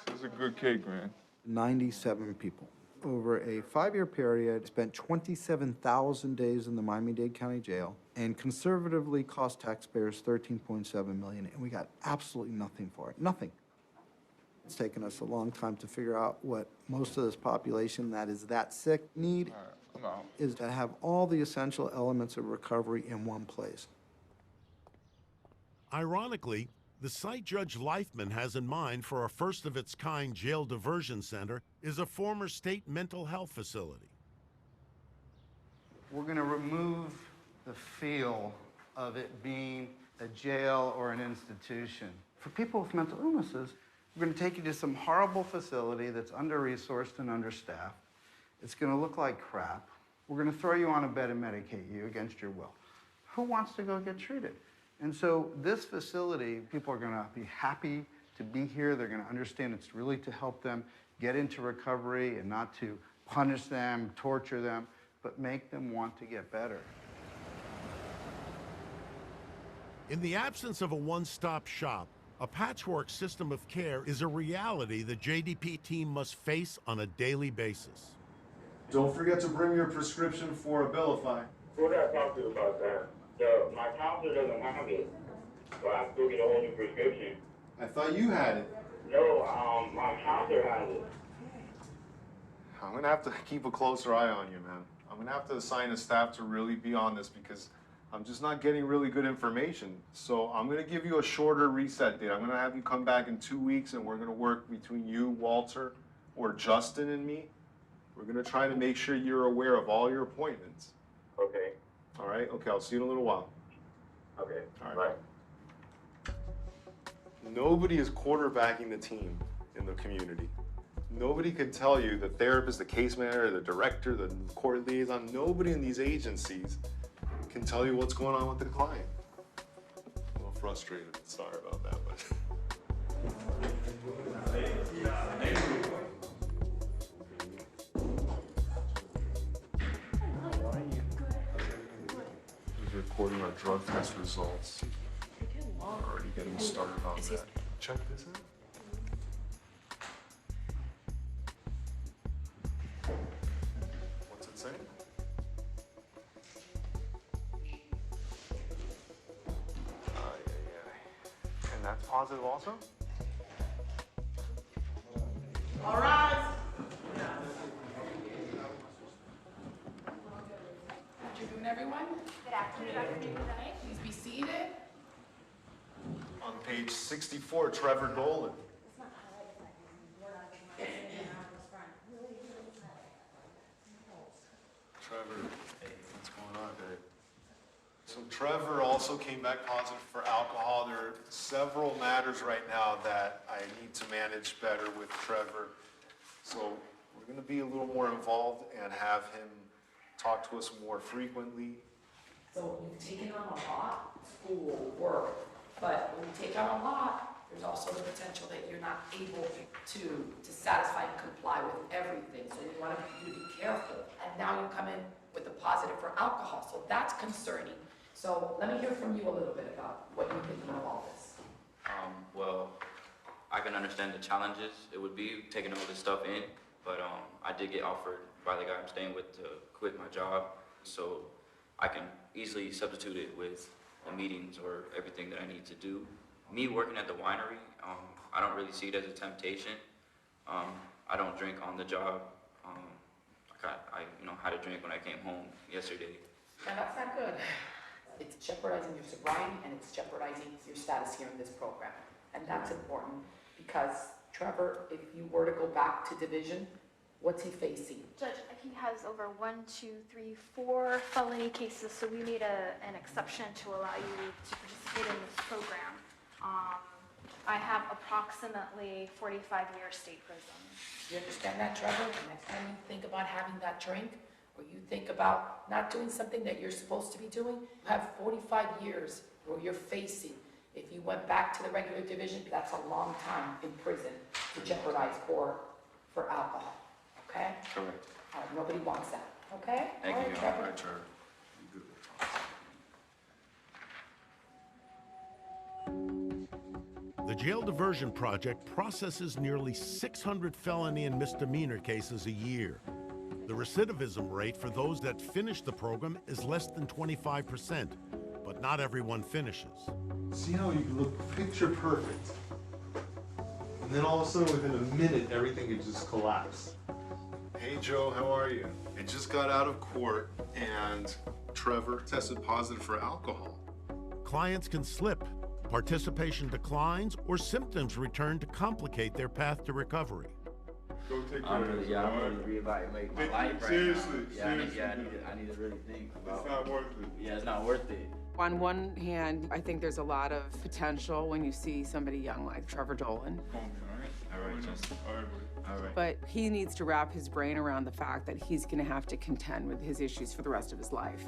[SPEAKER 16] This is a good cake, man.
[SPEAKER 4] 97 people. Over a 5-year period, spent 27,000 days in the Miami-Dade County Jail and conservatively cost taxpayers $13.7 million, and we got absolutely nothing for it, nothing. It's taken us a long time to figure out what most of this population that is that sick need is to have all the essential elements of recovery in one place.
[SPEAKER 11] Ironically, the site Judge Leifman has in mind for a first-of-its-kind jail diversion center is a former state mental health facility.
[SPEAKER 4] We're going to remove the feel of it being a jail or an institution. For people with mental illnesses, we're going to take you to some horrible facility that's under-resourced and understaffed. It's going to look like crap. We're going to throw you on a bed and medicate you against your will. Who wants to go get treated? And so this facility, people are going to be happy to be here. They're going to understand it's really to help them get into recovery and not to punish them, torture them, but make them want to get better.
[SPEAKER 11] In the absence of a one-stop shop, a patchwork system of care is a reality the JDP team must face on a daily basis.
[SPEAKER 15] Don't forget to bring your prescription for Abilify.
[SPEAKER 17] Who did I talk to about that? My counselor doesn't have it, so I have to go get a whole new prescription.
[SPEAKER 15] I thought you had it.
[SPEAKER 17] No, my counselor has it.
[SPEAKER 15] I'm gonna have to keep a closer eye on you, man. I'm gonna have to assign a staff to really be on this because I'm just not getting really good information. So I'm gonna give you a shorter reset date. I'm gonna have you come back in 2 weeks and we're gonna work between you, Walter, or Justin and me. We're gonna try to make sure you're aware of all your appointments.
[SPEAKER 17] Okay.
[SPEAKER 15] All right, okay, I'll see you in a little while.
[SPEAKER 17] Okay,
[SPEAKER 15] all right. Bye. Nobody is quarterbacking the team in the community. Nobody can tell you, the therapist, the case manager, the director, the court liaison, nobody in these agencies can tell you what's going on with the client. A little frustrated, sorry about that, but. Recording our drug test results. We're already getting started on that. Check this out. What's it say? And that's positive also?
[SPEAKER 10] All right. Good afternoon, everyone. Good afternoon. Please be seated.
[SPEAKER 15] On page 64, Trevor Dolan. Trevor, hey, what's going Trevor also came back positive for alcohol. There are several matters right now that I need to manage better with Trevor. So we're gonna be a little more involved and have him talk to us more frequently.
[SPEAKER 5] So you've taken on a lot, school, work, but when you take on a lot, there's also the potential that you're not able to satisfy and comply with everything. So we want you to be careful. And now you come in with a positive for alcohol, so that's concerning. So let me hear from you a little bit about what you're thinking of all this.
[SPEAKER 12] Well, I can understand the challenges it would be taking all this stuff in, but I did get offered by the guy I'm staying with to quit my job, so I can easily substitute it with the meetings or everything that I need to do. Me working at the winery, I don't really see it as a temptation. I don't drink on the job. I had a drink when I came home yesterday.
[SPEAKER 5] And that's not good. It's jeopardizing your sobriety and it's jeopardizing your status here in this program. And that's important because Trevor, if you were to go back to division, what's he facing?
[SPEAKER 14] Judge, he has over 1, 2, 3, 4 felony cases, so we made an exception to allow you to participate in this program. I have approximately 45 years state prison.
[SPEAKER 5] You understand that, Trevor? The next time you think about having that drink, or you think about not doing something that you're supposed to be doing, you have 45 years where you're facing. If you went back to the regular division, that's a long time in prison to jeopardize for alcohol, okay?
[SPEAKER 12] Correct.
[SPEAKER 5] All right, nobody wants that, okay?
[SPEAKER 12] Thank
[SPEAKER 5] All
[SPEAKER 12] you,
[SPEAKER 5] right, Trevor.
[SPEAKER 12] All right, Trevor.
[SPEAKER 11] The Jail Diversion Project processes nearly 600 felony and misdemeanor cases a year. The recidivism rate for those that finish the program is less than 25%, but not everyone finishes.
[SPEAKER 15] See how you look picture perfect? And then all of a sudden, within a minute, everything could just collapse. Hey Joe, how are you? I just got out of court and Trevor tested positive for alcohol.
[SPEAKER 11] Clients can slip, participation declines, or symptoms return to complicate their path to recovery.
[SPEAKER 16] Go take care
[SPEAKER 18] I'm
[SPEAKER 16] of
[SPEAKER 18] really reevaluating my life right
[SPEAKER 16] seriously,
[SPEAKER 18] now. I need to really think about.
[SPEAKER 16] It's not worth it.
[SPEAKER 18] Yeah, it's not worth it.
[SPEAKER 19] On one hand, I think there's a lot of potential when you see somebody young like Trevor Dolan.
[SPEAKER 16] All right, Justin. All right.
[SPEAKER 19] But he needs to wrap his brain around the fact that he's going to have to contend with his issues for the rest of his life.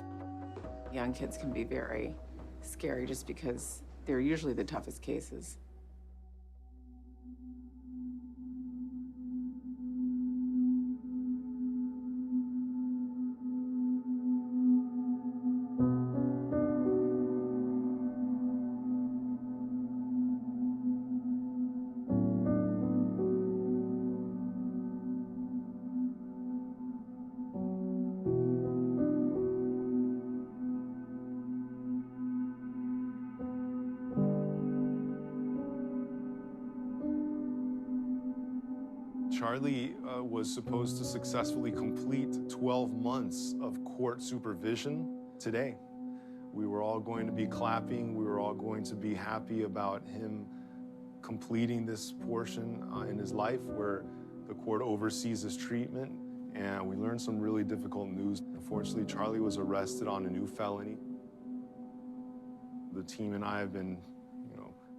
[SPEAKER 19] Young kids can be very scary just because they're usually the toughest cases.
[SPEAKER 15] Charlie was supposed to successfully complete 12 months of court supervision today. We were all going to be clapping. We were all going to be happy about him completing this portion in his life where the court oversees his treatment. And we learned some really difficult news. Unfortunately, Charlie was arrested on a new felony. The team and I have been,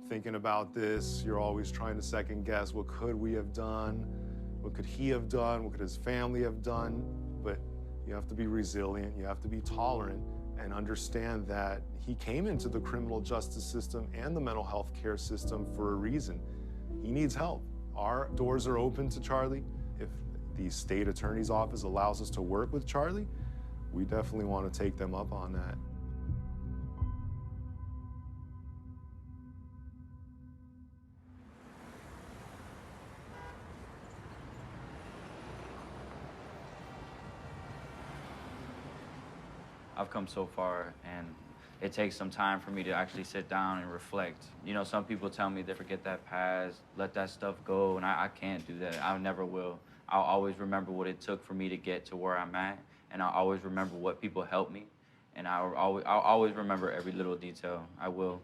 [SPEAKER 15] thinking about this. You're always trying to second guess, what could we have done? What could he have done? What could his family have done? But you have to be resilient, you have to be tolerant, and understand that he came into the criminal justice system and the mental health care system for a reason. He needs help. Our doors are open to Charlie. If the state attorney's office allows us to work with Charlie, we definitely want to take them up on that.
[SPEAKER 12] I've come so far, and it takes some time for me to actually sit down and reflect. Some people tell me to forget that past, let that stuff go, and I can't do that. I never will. I'll always remember what it took for me to get to where I'm at, and I'll always remember what people helped me, and I'll always remember every little detail. I will.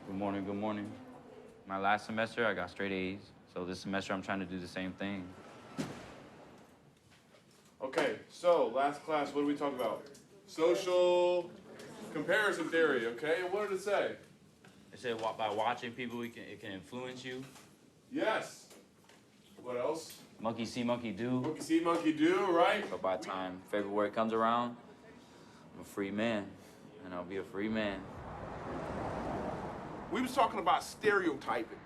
[SPEAKER 12] Good morning, good morning. My last semester, I got straight A's, so this semester I'm trying to do the same thing.
[SPEAKER 16] Okay, so last class, what did we talk about? Social comparison theory, okay? And what did it say?
[SPEAKER 12] It said by watching people, it can influence you.
[SPEAKER 16] Yes. What else?
[SPEAKER 12] Monkey see, monkey do.
[SPEAKER 16] Monkey see, monkey do, right?
[SPEAKER 12] But by the time February comes around, I'm a free man, and I'll be a free man.
[SPEAKER 1] We was talking about stereotyping,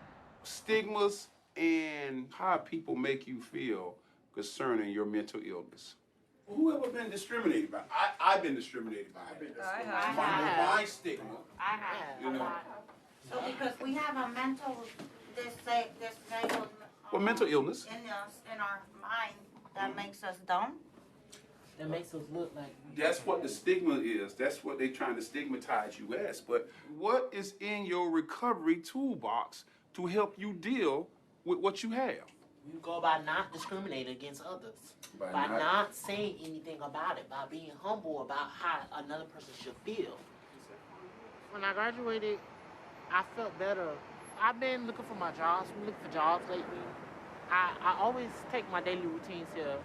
[SPEAKER 1] stigmas, and how people make you feel concerning your mental illness. Who ever been discriminated by? I've been discriminated by.
[SPEAKER 3] I have.
[SPEAKER 1] My stigma.
[SPEAKER 3] I have.
[SPEAKER 1] You know.
[SPEAKER 3] So because we have a mental disabled
[SPEAKER 1] Well, mental illness.
[SPEAKER 3] in our mind that makes us dumb.
[SPEAKER 20] That makes us look like.
[SPEAKER 1] That's what the stigma is. That's what they're trying to stigmatize you as. But what is in your recovery toolbox to help you deal with what you have?
[SPEAKER 20] You go by not discriminating against others. By not saying anything about it. By being humble about how another person should feel. When I graduated, I felt better. I've been looking for my jobs. I've been looking for jobs lately. I always take my daily routines here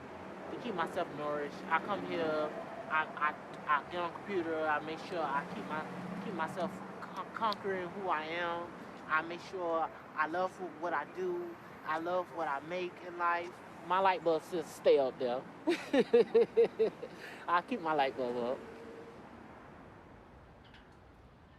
[SPEAKER 20] to keep myself nourished. I come here, I get on the computer, I make sure I keep myself conquering who I am. I make sure I love what I do. I love what I make in life. My light bulb just stay up there. I keep my light bulb up.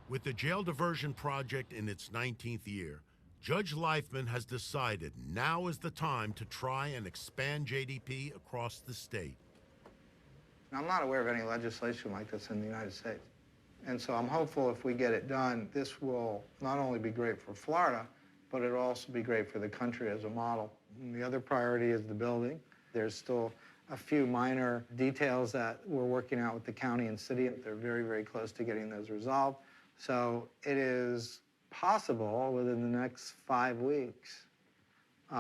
[SPEAKER 11] With the jail diversion project in its 19th year, Judge Leifman has decided now is the time to try and expand JDP across the state.
[SPEAKER 4] I'm not aware of any legislation like this in the United States. And so I'm hopeful if we get it done, this will not only be great for Florida, but it'll also be great for the country as a model. And the other priority is the building. There's still a few minor details that we're working out with the county and city. They're very, very close to getting those resolved. So it is possible within the next 5 weeks,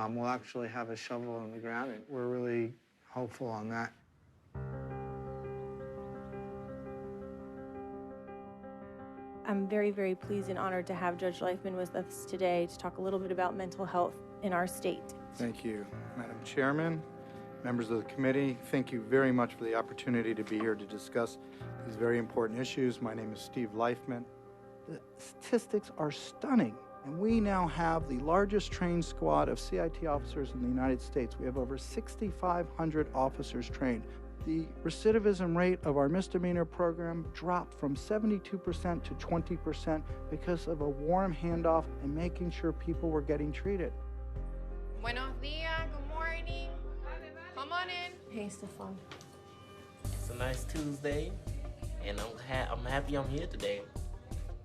[SPEAKER 4] we'll actually have a shovel in the ground, and we're really hopeful on that.
[SPEAKER 21] I'm very, very pleased and honored to have Judge Leifman with us today to talk a little bit about mental health in our state.
[SPEAKER 4] Thank you, Madam Chairman, members of the committee. Thank you very much for the opportunity to be here to discuss these very important issues. My name is Steve Leifman. The statistics are stunning, and we now have the largest trained squad of CIT officers in the United States. We have over 6,500 officers trained. The recidivism rate of our misdemeanor program dropped from 72% to 20% because of a warm handoff and making sure people were getting treated.
[SPEAKER 2] Buenos dias, good morning. Come on in.
[SPEAKER 21] Hey, Stefan.
[SPEAKER 20] It's a nice Tuesday, and I'm happy I'm here today.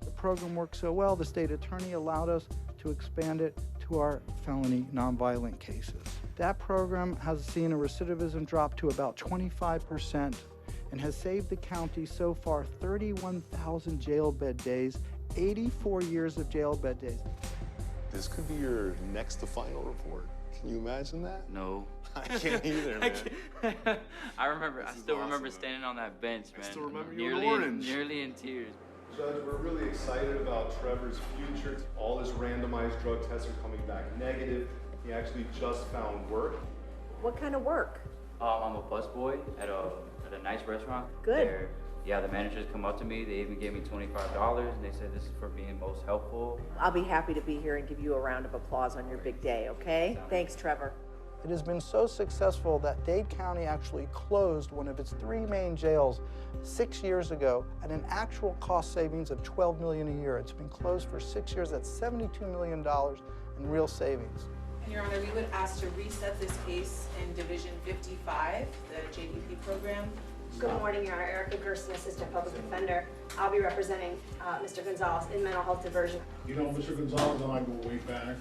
[SPEAKER 4] The program worked so well, the state attorney allowed us to expand it to our felony nonviolent cases. That program has seen a recidivism drop to about 25% and has saved the county so far 31,000 jail bed days, 84 years of jail bed days.
[SPEAKER 15] This could be your next to final report. Can you imagine that?
[SPEAKER 12] No.
[SPEAKER 15] I can't either, man.
[SPEAKER 12] I still remember standing on that bench, man.
[SPEAKER 15] I still remember you in orange.
[SPEAKER 12] Nearly in tears.
[SPEAKER 15] Judge, we're really excited about Trevor's future. All his randomized drug tests are coming back negative. He actually just found work.
[SPEAKER 21] What kind of work?
[SPEAKER 12] I'm a busboy at a nice restaurant.
[SPEAKER 21] Good.
[SPEAKER 12] The managers come up to me. They even gave me $25, and they said this is for being most helpful.
[SPEAKER 21] I'll be happy to be here and give you a round of applause on your big day, okay? Thanks, Trevor.
[SPEAKER 4] It has been so successful that Dade County actually closed one of its 3 main jails 6 years ago at an actual cost savings of $12 million a year. It's been closed for 6 years. That's $72 million in real savings.
[SPEAKER 22] Your Honor, we would ask to reset this case in Division 55, the JDP program.
[SPEAKER 23] Good morning, Your Honor. Erica Gerson, Assistant Public Defender. I'll be representing Mr. Gonzalez in mental health diversion.
[SPEAKER 9] You know, Mr. Gonzalez and I go way back.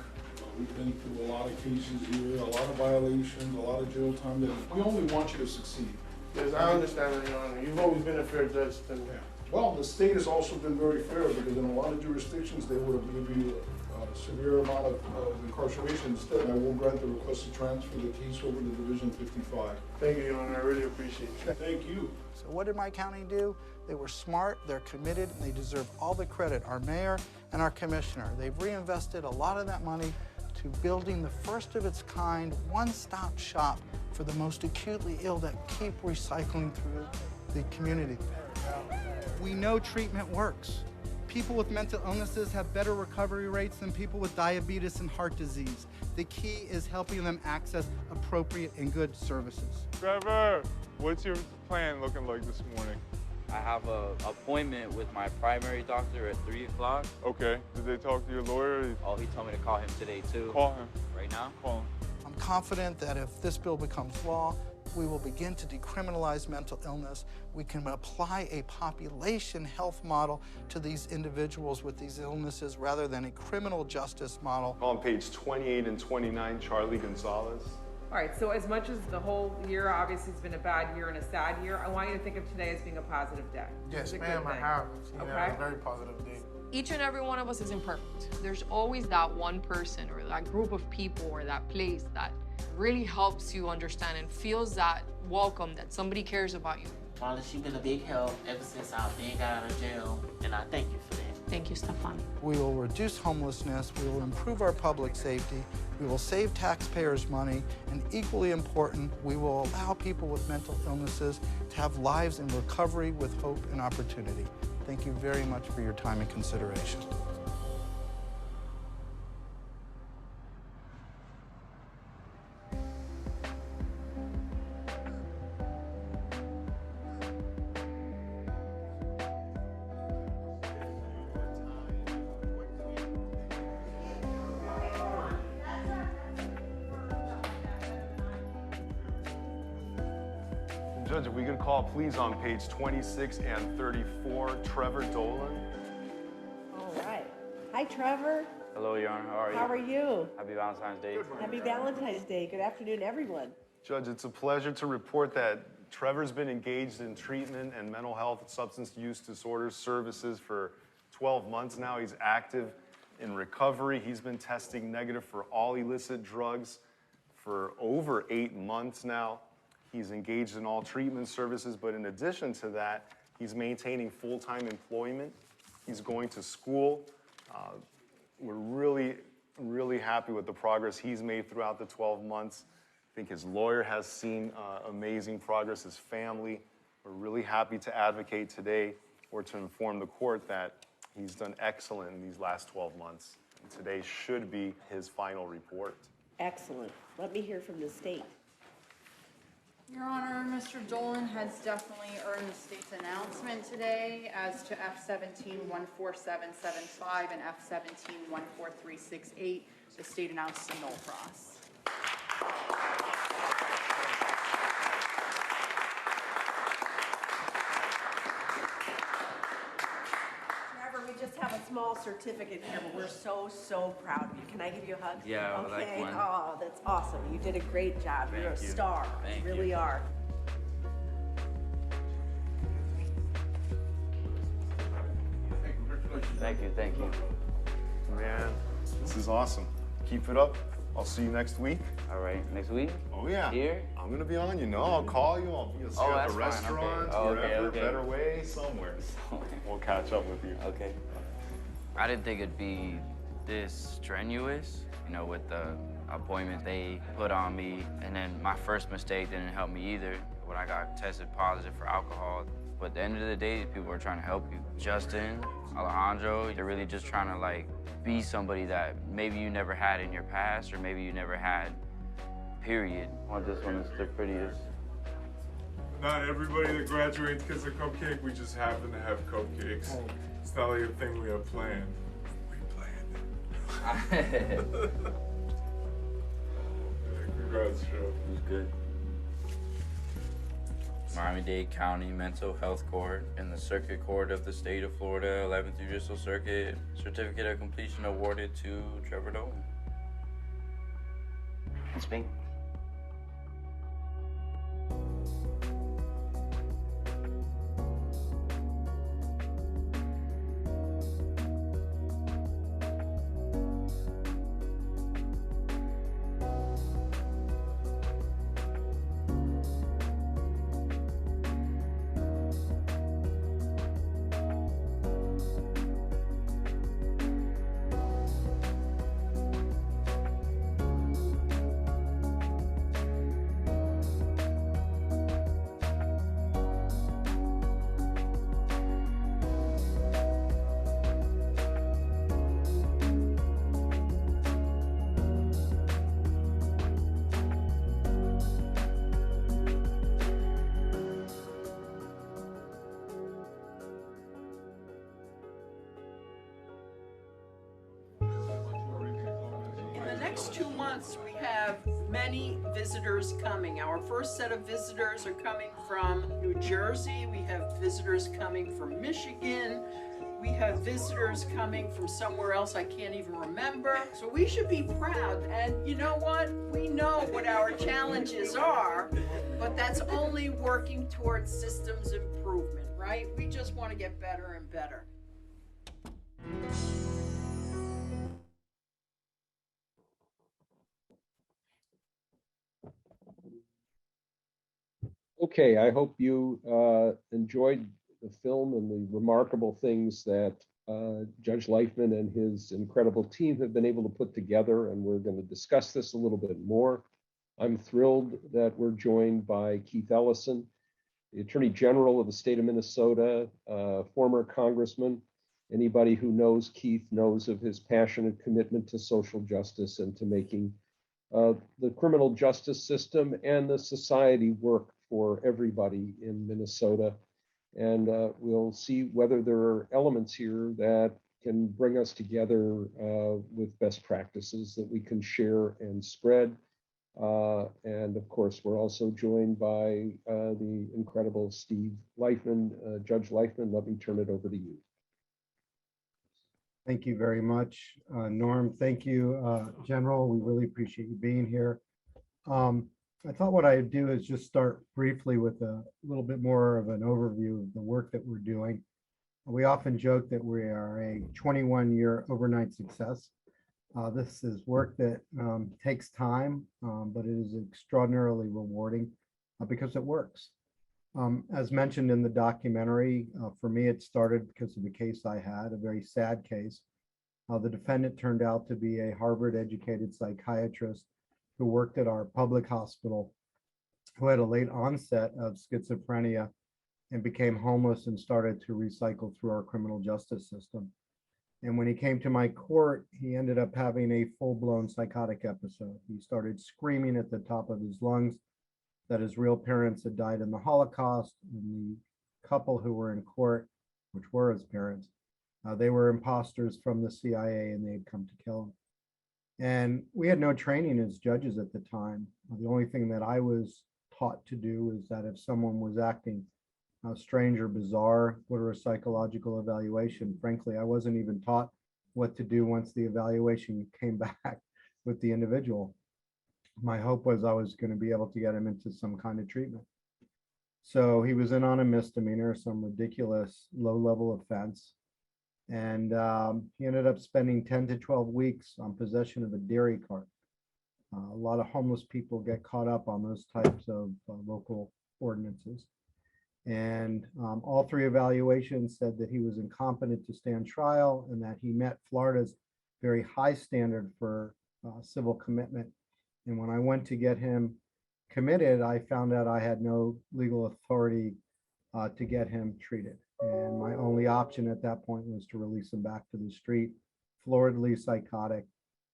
[SPEAKER 9] We've been through a lot of cases here, a lot of violations, a lot of jail time. We only want you to succeed.
[SPEAKER 24] Yes, I understand that, Your Honor. You've always been a fair judge to me.
[SPEAKER 9] Yeah. Well, the state has also been very fair because in a lot of jurisdictions, they would have given you a severe amount of incarceration. Instead, I will grant the request to transfer the case over to Division 55.
[SPEAKER 24] Thank you, Your Honor. I really appreciate it.
[SPEAKER 9] Thank you.
[SPEAKER 4] So what did my county do? They were smart, they're committed, and they deserve all the credit, our mayor and our commissioner. They've reinvested a lot of that money to building the first of its kind one-stop shop for the most acutely ill that keep recycling through the community. We know treatment works. People with mental illnesses have better recovery rates than people with diabetes and heart disease. The key is helping them access appropriate and good services.
[SPEAKER 16] Trevor, what's your plan looking like this morning?
[SPEAKER 12] I have an appointment with my primary doctor at 3 o'clock.
[SPEAKER 16] Okay. Did they talk to your lawyer?
[SPEAKER 12] Oh, he told me to call him today, too.
[SPEAKER 16] Call him.
[SPEAKER 12] Right now?
[SPEAKER 16] Call him.
[SPEAKER 4] I'm confident that if this bill becomes law, we will begin to decriminalize mental illness. We can apply a population health model to these individuals with these illnesses rather than a criminal justice model.
[SPEAKER 15] On page 28 and 29, Charlie Gonzalez.
[SPEAKER 19] All right, so as much as the whole year obviously has been a bad year and a sad year, I want you to think of today as being a positive day.
[SPEAKER 24] Yes,
[SPEAKER 19] It's a
[SPEAKER 24] ma'am,
[SPEAKER 19] good
[SPEAKER 24] I
[SPEAKER 19] day.
[SPEAKER 24] have.
[SPEAKER 19] Okay.
[SPEAKER 24] A very positive day.
[SPEAKER 6] Each and every one of us is imperfect. There's always that one person or that group of people or that place that really helps you understand and feels that welcome, that somebody cares about you.
[SPEAKER 20] Marla, she's been a big help ever since I've been got out of jail, and I thank you for that.
[SPEAKER 6] Thank you, Stefani.
[SPEAKER 4] We will reduce homelessness, we will improve our public safety, we will save taxpayers money, and equally important, we will allow people with mental illnesses to have lives in recovery with hope and opportunity. Thank you very much for your time and consideration.
[SPEAKER 15] Judge, if we could call, please, on page 26 and 34, Trevor Dolan.
[SPEAKER 7] All right. Hi, Trevor.
[SPEAKER 12] Hello, Your Honor. How are you?
[SPEAKER 7] How are you?
[SPEAKER 12] Happy Valentine's Day.
[SPEAKER 7] Happy Valentine's Day. Good afternoon, everyone.
[SPEAKER 15] Judge, it's a pleasure to report that Trevor's been engaged in treatment and mental health substance use disorders services for 12 months now. He's active in recovery. He's been testing negative for all illicit drugs for over 8 months now. He's engaged in all treatment services, but in addition to that, he's maintaining full-time employment. He's going to school. We're really happy with the progress he's made throughout the 12 months. I think his lawyer has seen amazing progress, his family. We're really happy to advocate today or to inform the court that he's done excellent in these last 12 months. And today should be his final report.
[SPEAKER 7] Excellent. Let me hear from the state.
[SPEAKER 8] Your Honor, Mr. Dolan has definitely earned the state's announcement today as to F-17-14775 and F-17-14368. The state announced a null cross.
[SPEAKER 7] Trevor, we just have a small certificate here, but we're so proud of you. Can I give you a hug?
[SPEAKER 12] Yeah, I would like
[SPEAKER 7] Okay.
[SPEAKER 12] one.
[SPEAKER 7] Oh, that's awesome. You did a great job. You're a
[SPEAKER 12] Thank you.
[SPEAKER 7] star.
[SPEAKER 12] Thank
[SPEAKER 7] You really
[SPEAKER 12] you.
[SPEAKER 7] are.
[SPEAKER 12] Thank you.
[SPEAKER 15] Man, this is awesome. Keep it up. I'll see you next week.
[SPEAKER 12] All right, next week?
[SPEAKER 15] Oh, yeah.
[SPEAKER 12] Here?
[SPEAKER 15] I'm going to be on, you know. I'll call you. I'll see you at
[SPEAKER 12] that's
[SPEAKER 15] the
[SPEAKER 12] fine.
[SPEAKER 15] restaurant,
[SPEAKER 12] Okay. Oh, okay,
[SPEAKER 15] wherever,
[SPEAKER 12] okay.
[SPEAKER 15] Better Way, somewhere. We'll catch up with you.
[SPEAKER 12] Okay. I didn't think it'd be this strenuous, you know, with the appointment they put on me. And then my first mistake didn't help me either when I got tested positive for alcohol. But at the end of the day, people are trying to help you. Justin, Alejandro, they're really just trying to, like, be somebody that maybe you never had in your past or maybe you never had, period. Oh, this one is the prettiest.
[SPEAKER 16] Not everybody that graduates gets a cupcake. We just happen to have cupcakes. It's not like a thing we have planned. We planned it. Congrats, Joe.
[SPEAKER 12] It was good. Miami-Dade County Mental Health Court and the Circuit Court of the State of Florida, 11th Judicial Circuit, certificate of completion awarded to Trevor Dolan. It's me.
[SPEAKER 10] next 2 months, we have many visitors coming. Our first set of visitors are coming from New Jersey. We have visitors coming from Michigan. We have visitors coming from somewhere else I can't even remember. So we should be proud. And you know what? We know what our challenges are, but that's only working towards systems improvement, right? We just want to get better and better.
[SPEAKER 13] Okay, I hope you enjoyed the film and the remarkable things that Judge Leifman and his incredible team have been able to put together, and we're going to discuss this a little bit more. I'm thrilled that we're joined by Keith Ellison, the Attorney General of the state of Minnesota, former congressman. Anybody who knows Keith knows of his passionate commitment to social justice and to making the criminal justice system and the society work for everybody in Minnesota. And we'll see whether there are elements here that can bring us together with best practices that we can share and spread. And of course, we're also joined by the incredible Steve Leifman. Judge Leifman, let me turn it over to you.
[SPEAKER 4] Thank you very much, Norm. Thank you, General. We really appreciate you being here. I thought what I'd do is just start briefly with a little bit more of an overview of the work that we're doing. We often joke that we are a 21-year overnight success. This is work that takes time, but it is extraordinarily rewarding because it works. As mentioned in the documentary, for me, it started because of the case I had, a very sad case. The defendant turned out to be a Harvard-educated psychiatrist who worked at our public hospital, who had a late onset of schizophrenia and became homeless and started to recycle through our criminal justice system. And when he came to my court, he ended up having a full-blown psychotic episode. He started screaming at the top of his lungs that his real parents had died in the Holocaust, and the couple who were in court, which were his parents, they were imposters from the CIA and they had come to kill him. And we had no training as judges at the time. The only thing that I was taught to do is that if someone was acting strange or bizarre, order a psychological evaluation. Frankly, I wasn't even taught what to do once the evaluation came back with the individual. My hope was I was going to be able to get him into some kind of treatment. So he was in on a misdemeanor, some ridiculous low-level offense. And he ended up spending 10 to 12 weeks on possession of a dairy cart. A lot of homeless people get caught up on those types of local ordinances. And all three evaluations said that he was incompetent to stand trial and that he met Florida's very high standard for civil commitment. And when I went to get him committed, I found out I had no legal authority to get him treated. And my only option at that point was to release him back to the street, floridly psychotic,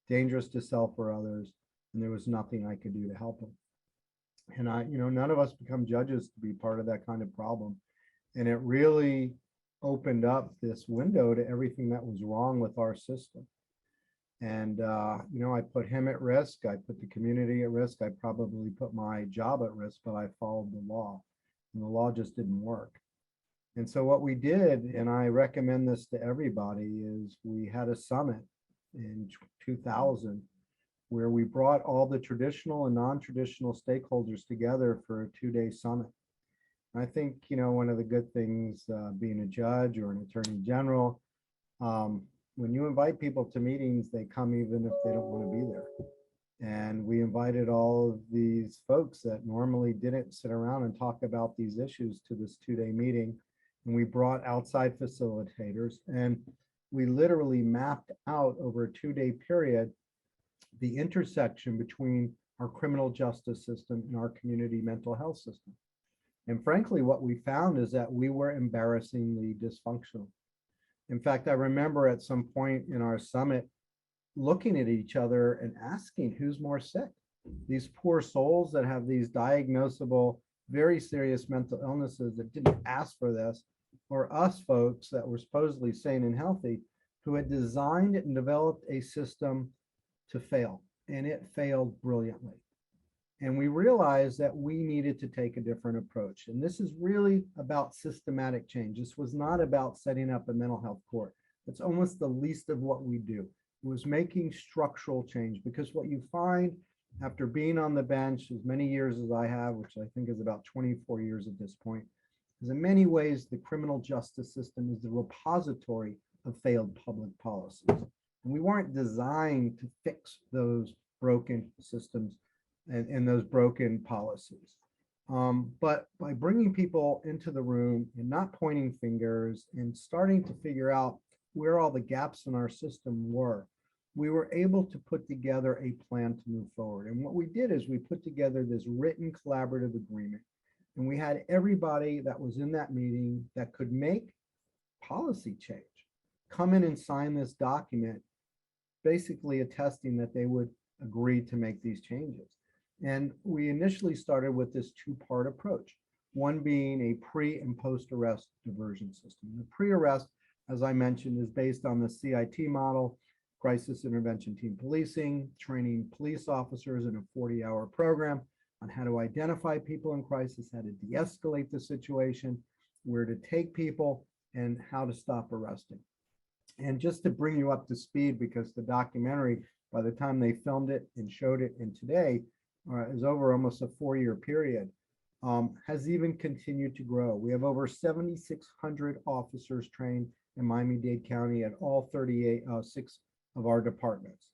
[SPEAKER 4] dangerous to self or others, and there was nothing I could do to help him. And none of us become judges to be part of that kind of problem. And it really opened up this window to everything that was wrong with our system. And, I put him at risk. I put the community at risk. I probably put my job at risk, but I followed the law, and the law just didn't work. And so what we did, and I recommend this to everybody, is we had a summit in 2000 where we brought all the traditional and non-traditional stakeholders together for a 2-day summit. And I think, one of the good things being a judge or an attorney general, when you invite people to meetings, they come even if they don't want to be there. And we invited all of these folks that normally didn't sit around and talk about these issues to this 2-day meeting. And we brought outside facilitators, and we literally mapped out over a 2-day period the intersection between our criminal justice system and our community mental health system. And frankly, what we found is that we were embarrassingly dysfunctional. In fact, I remember at some point in our summit looking at each other and asking who's more sick. These poor souls that have these diagnosable, very serious mental illnesses that didn't ask for this, or us folks that were supposedly sane and healthy, who had designed and developed a system to fail. and it failed brilliantly. And we realized that we needed to take a different approach. And this is really about systematic change. This was not about setting up a mental health court. It's almost the least of what we do. It was making structural change, because what you find after being on the bench as many years as I have, which I think is about 24 years at this point, is in many ways the criminal justice system is the repository of failed public policies. And we weren't designed to fix those broken systems and those broken policies. But by bringing people into the room and not pointing fingers and starting to figure out where all the gaps in our system were, we were able to put together a plan to move forward. And what we did is we put together this written collaborative agreement, and we had everybody that was in that meeting that could make policy change come in and sign this document, basically attesting that they would agree to make these changes. And we initially started with this two-part approach, one being a pre and post-arrest diversion system. The pre-arrest, as I mentioned, is based on the CIT model, crisis intervention team policing, training police officers in a 40-hour program on how to identify people in crisis, how to de-escalate the situation, where to take people, and how to stop arresting. And just to bring you up to speed, because the documentary, by the time they filmed it and showed it, and today is over almost a 4-year period, has even continued to grow. We have over 7,600 officers trained in Miami-Dade County at all 6 of our departments.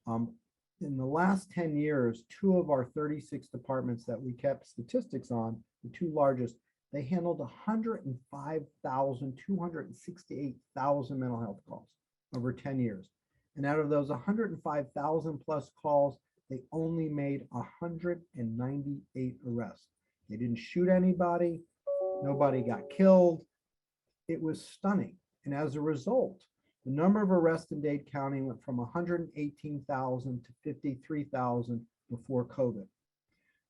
[SPEAKER 4] In the last 10 years, 2 of our 36 departments that we kept statistics on, the 2 largest, they handled 105,000, 268,000 mental health calls over 10 years. And out of those 105,000 plus calls, they only made 198 arrests. They didn't shoot anybody. Nobody got killed. It was stunning. And as a result, the number of arrests in Dade County went from 118,000 to 53,000 before COVID.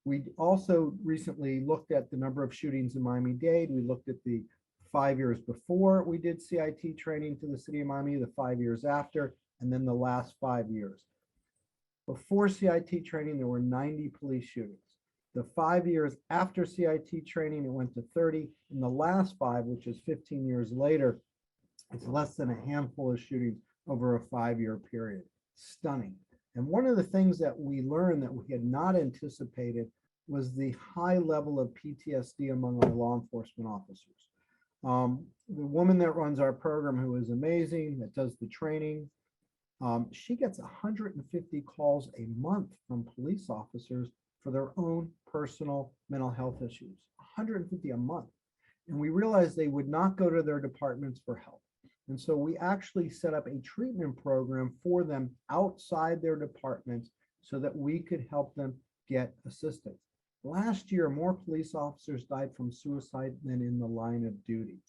[SPEAKER 4] We also recently looked at the number of shootings in Miami-Dade. We looked at the 5 years before we did CIT training to the city of Miami, the 5 years after, and then the last 5 years. Before CIT training, there were 90 police shootings. The 5 years after CIT training, it went to 30. In the last 5, which is 15 years later, it's less than a handful of shootings over a 5-year period. Stunning. And one of the things that we learned that we had not anticipated was the high level of PTSD among our law enforcement officers. The woman that runs our program, who is amazing, that does the training, she gets 150 calls a month from police officers for their own personal mental health issues, 150 a month. And we realized they would not go to their departments for help. And so we actually set up a treatment program for them outside their departments so that we could help them get assistance. Last year, more police officers died from suicide than in the line of duty.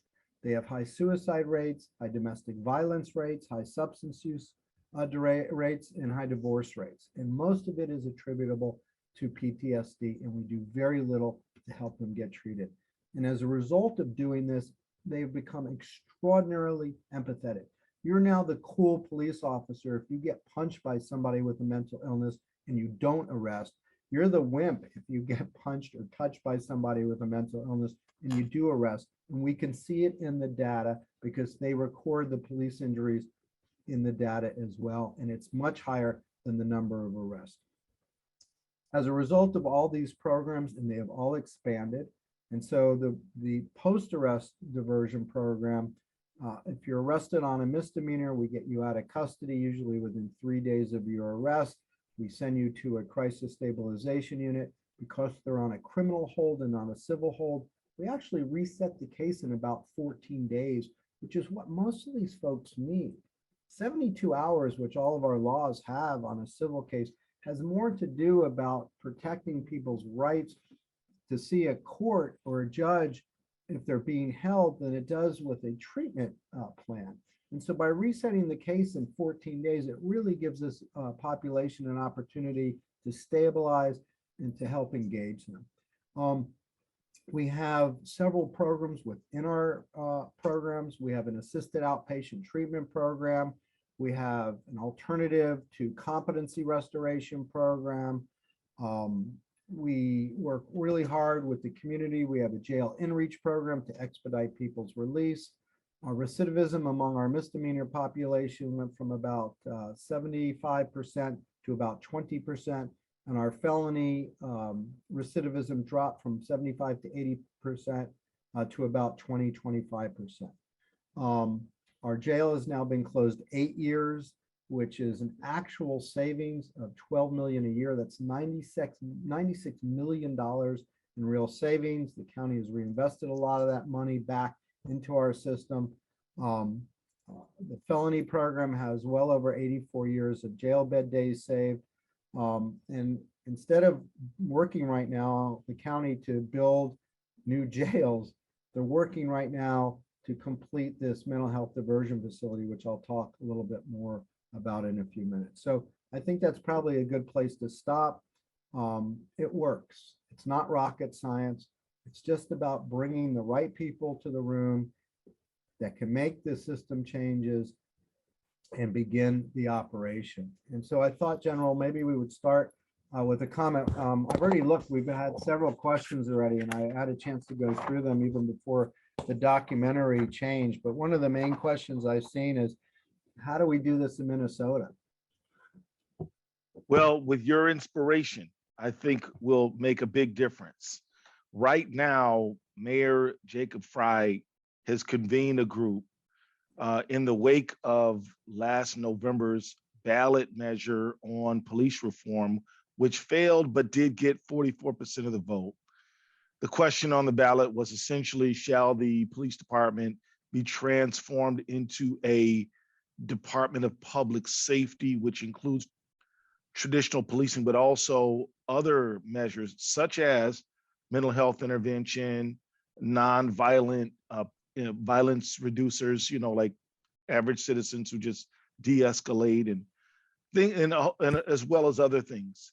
[SPEAKER 4] They have high suicide rates, high domestic violence rates, high substance use rates, and high divorce rates. And most of it is attributable to PTSD, and we do very little to help them get treated. And as a result of doing this, they've become extraordinarily empathetic. You're now the cool police officer. If you get punched by somebody with a mental illness and you don't arrest, you're the wimp if you get punched or touched by somebody with a mental illness and you do arrest. And we can see it in the data because they record the police injuries in the data as well. And it's much higher than the number of arrests. As a result of all these programs, and they have all expanded, and so the post-arrest diversion program, if you're arrested on a misdemeanor, we get you out of custody, usually within 3 days of your arrest. We send you to a crisis stabilization unit. Because they're on a criminal hold and on a civil hold, we actually reset the case in about 14 days, which is what most of these folks need. 72 hours, which all of our laws have on a civil case, has more to do about protecting people's rights to see a court or a judge if they're being held than it does with a treatment plan. And so by resetting the case in 14 days, it really gives this population an opportunity to stabilize and to help engage them. We have several programs within our programs. We have an assisted outpatient treatment program We have an alternative to competency restoration program. We work really hard with the community. We have a jail in-reach program to expedite people's release. Our recidivism among our misdemeanor population went from about 75% to about 20%, and our felony recidivism dropped from 75 to 80% to about 25%. Our jail has now been closed 8 years, which is an actual savings of $12 million a year. That's $96 million in real savings. The county has reinvested a lot of that money back into our system. The felony program has well over 84 years of jail bed days saved. And instead of working right now, the county to build new jails, they're working right now to complete this mental health diversion facility, which I'll talk a little bit more about in a few minutes. So I think that's probably a good place to stop. It works. It's not rocket science. It's just about bringing the right people to the room that can make the system changes and begin the operation. And so I thought, General, maybe we would start with a comment. I've already looked, we've had several questions already, and I had a chance to go through them even before the documentary changed. But one of the main questions I've seen is, how do we do this in Minnesota?
[SPEAKER 5] Well, with your inspiration, I think will make a big difference. Right now, Mayor Jacob Frey has convened a group in the wake of last November's ballot measure on police reform, which failed but did get 44% of the vote. The question on the ballot was essentially, shall the police department be transformed into a Department of Public Safety, which includes traditional policing, but also other measures such as mental health intervention, nonviolent violence reducers, like average citizens who just de-escalate and as well as other things.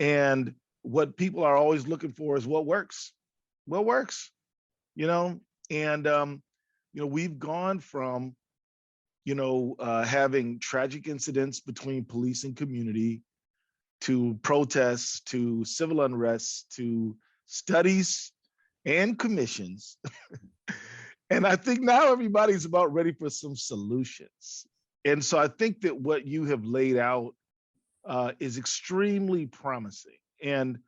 [SPEAKER 5] And what people are always looking for is what works. What works, and we've gone from having tragic incidents between police and community, to protests, to civil unrest, to studies and commissions. And I think now everybody's about ready for some solutions. And so I think that what you have laid out is extremely promising. And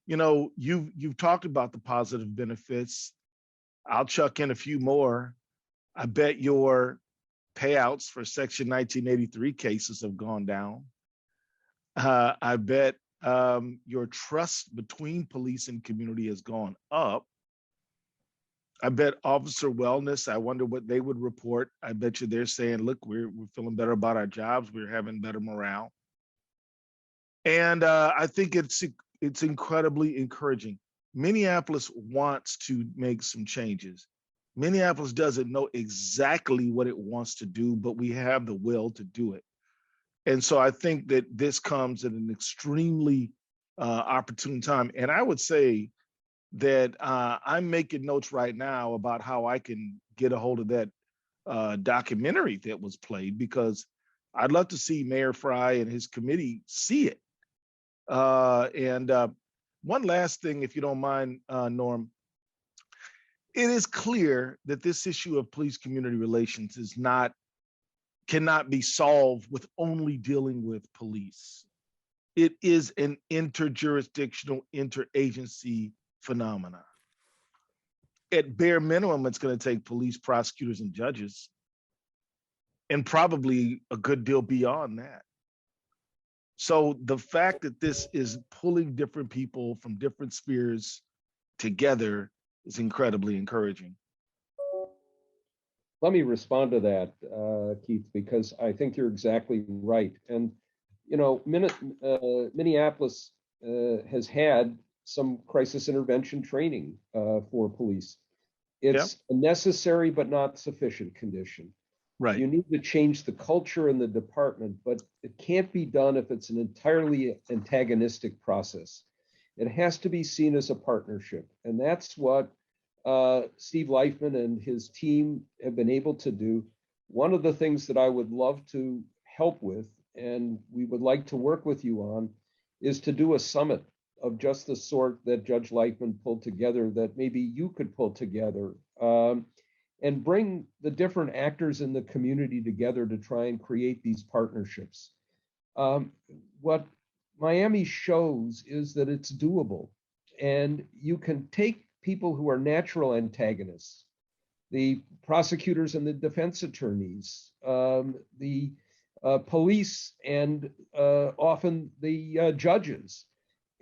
[SPEAKER 5] you've talked about the positive benefits. I'll chuck in a few more. I bet your payouts for Section 1983 cases have gone down. I bet your trust between police and community has gone up. I bet officer wellness, I wonder what they would report. I bet you they're saying, look, we're feeling better about our jobs. We're having better morale. And I think it's incredibly encouraging. Minneapolis wants to make some changes. Minneapolis doesn't know exactly what it wants to do, but we have the will to do it. And so I think that this comes at an extremely opportune time. And I would say that I'm making notes right now about how I can get a hold of that documentary that was played, because I'd love to see Mayor Frey and his committee see it. And one last thing, if you don't mind, Norm, it is clear that this issue of police-community relations cannot be solved with only dealing with police. It is an interjurisdictional, interagency phenomena. At bare minimum, it's going to take police, prosecutors, and judges, and probably a good deal beyond that. So the fact that this is pulling different people from different spheres together is incredibly encouraging.
[SPEAKER 13] Let me respond to that, Keith, because I think you're exactly right. And, Minneapolis has had some crisis intervention training for police. It's a necessary but not sufficient condition.
[SPEAKER 5] Right.
[SPEAKER 13] You need to change the culture in the department, but it can't be done if it's an entirely antagonistic process. It has to be seen as a partnership. And that's what Steve Leifman and his team have been able to do. One of the things that I would love to help with, and we would like to work with you on, is to do a summit of just the sort that Judge Lightman pulled together, that maybe you could pull together, and bring the different actors in the community together to try and create these partnerships. What Miami shows is that it's doable, and you can take people who are natural antagonists, the prosecutors and the defense attorneys, the police, and often the judges,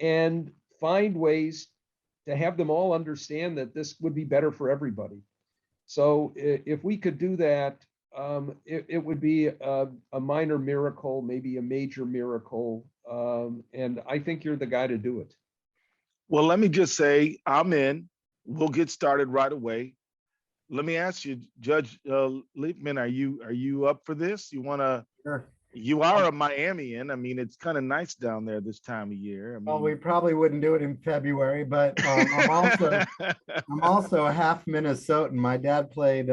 [SPEAKER 13] and find ways to have them all understand that this would be better for everybody. So if we could do that, it would be a minor miracle, maybe a major miracle. And I think you're the guy to do it.
[SPEAKER 5] Well, let me just say, I'm in. We'll get started right away. Let me ask you, Judge Liepman, are you up for this? You want to?
[SPEAKER 4] Sure.
[SPEAKER 5] You are a Miamian. I mean, it's kind of nice down there this time of year. I mean,
[SPEAKER 4] Well, we probably wouldn't do it in February, but I'm also a half Minnesotan. My dad played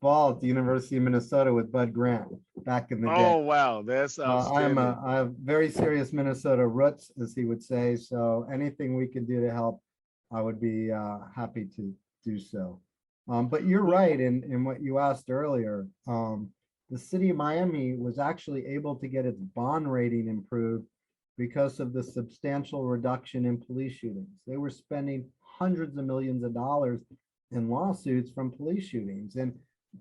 [SPEAKER 4] ball at the University of Minnesota with Bud Grant back in the day.
[SPEAKER 5] Oh, wow, that's outstanding.
[SPEAKER 4] I have very serious Minnesota roots, as he would say. So anything we could do to help, I would be happy to do so. But you're right in what you asked earlier. The city of Miami was actually able to get its bond rating improved because of the substantial reduction in police shootings. They were spending hundreds of millions of dollars in lawsuits from police shootings. And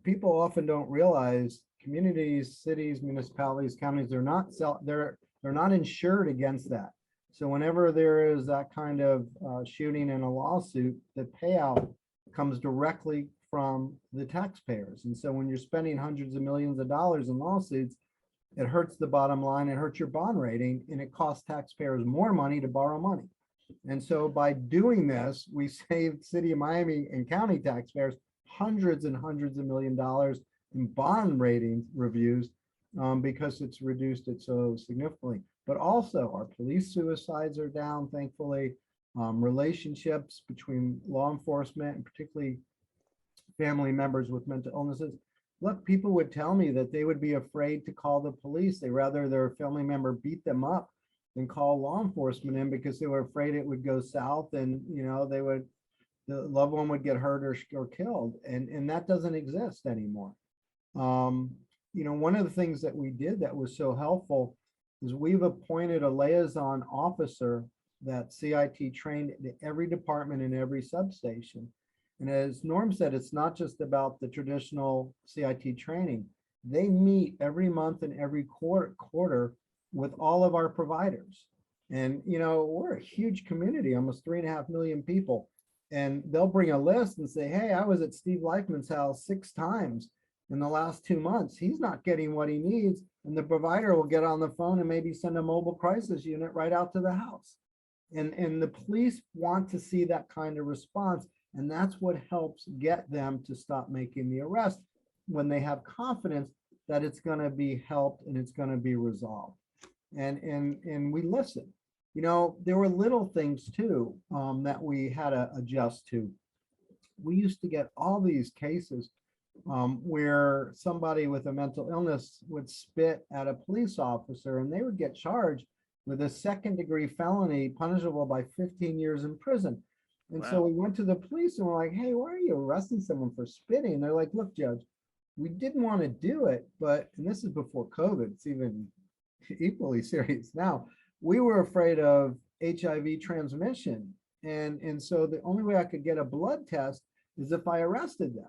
[SPEAKER 4] people often don't realize communities, cities, municipalities, counties, they're not insured against that. So whenever there is that kind of shooting in a lawsuit, the payout comes directly from the taxpayers. And so when you're spending hundreds of millions of dollars in lawsuits, it hurts the bottom line, it hurts your bond rating, and it costs taxpayers more money to borrow money. And so by doing this, we saved city of Miami and county taxpayers hundreds and hundreds of million dollars in bond rating reviews because it's reduced it so significantly. But also our police suicides are down, thankfully. Relationships between law enforcement and particularly family members with mental illnesses. Look, people would tell me that they would be afraid to call the police. They rather their family member beat them up than call law enforcement in because they were afraid it would go south and the loved one would get hurt or killed. And that doesn't exist anymore. One of the things that we did that was so helpful is we've appointed a liaison officer that CIT trained in every department in every substation. And as Norm said, it's not just about the traditional CIT training. They meet every month and every quarter with all of our providers. And, we're a huge community, almost 3.5 million people. And they'll bring a list and say, hey, I was at Steve Leichman's house 6 times in the last 2 months. He's not getting what he needs. And the provider will get on the phone and maybe send a mobile crisis unit right out to the house. And the police want to see that kind of response. And that's what helps get them to stop making the arrest when they have confidence that it's going to be helped and it's going to be resolved. And we listen. There were little things too that we had to adjust to. We used to get all these cases where somebody with a mental illness would spit at a police officer and they would get charged with a second-degree felony punishable by 15 years in prison. And so we went to the police and we're like, hey, why are you arresting someone for spitting? And they're like, look, Judge, we didn't want to do it, but, and this is before COVID, it's even equally serious now. We were afraid of HIV transmission. And so the only way I could get a blood test is if I arrested them.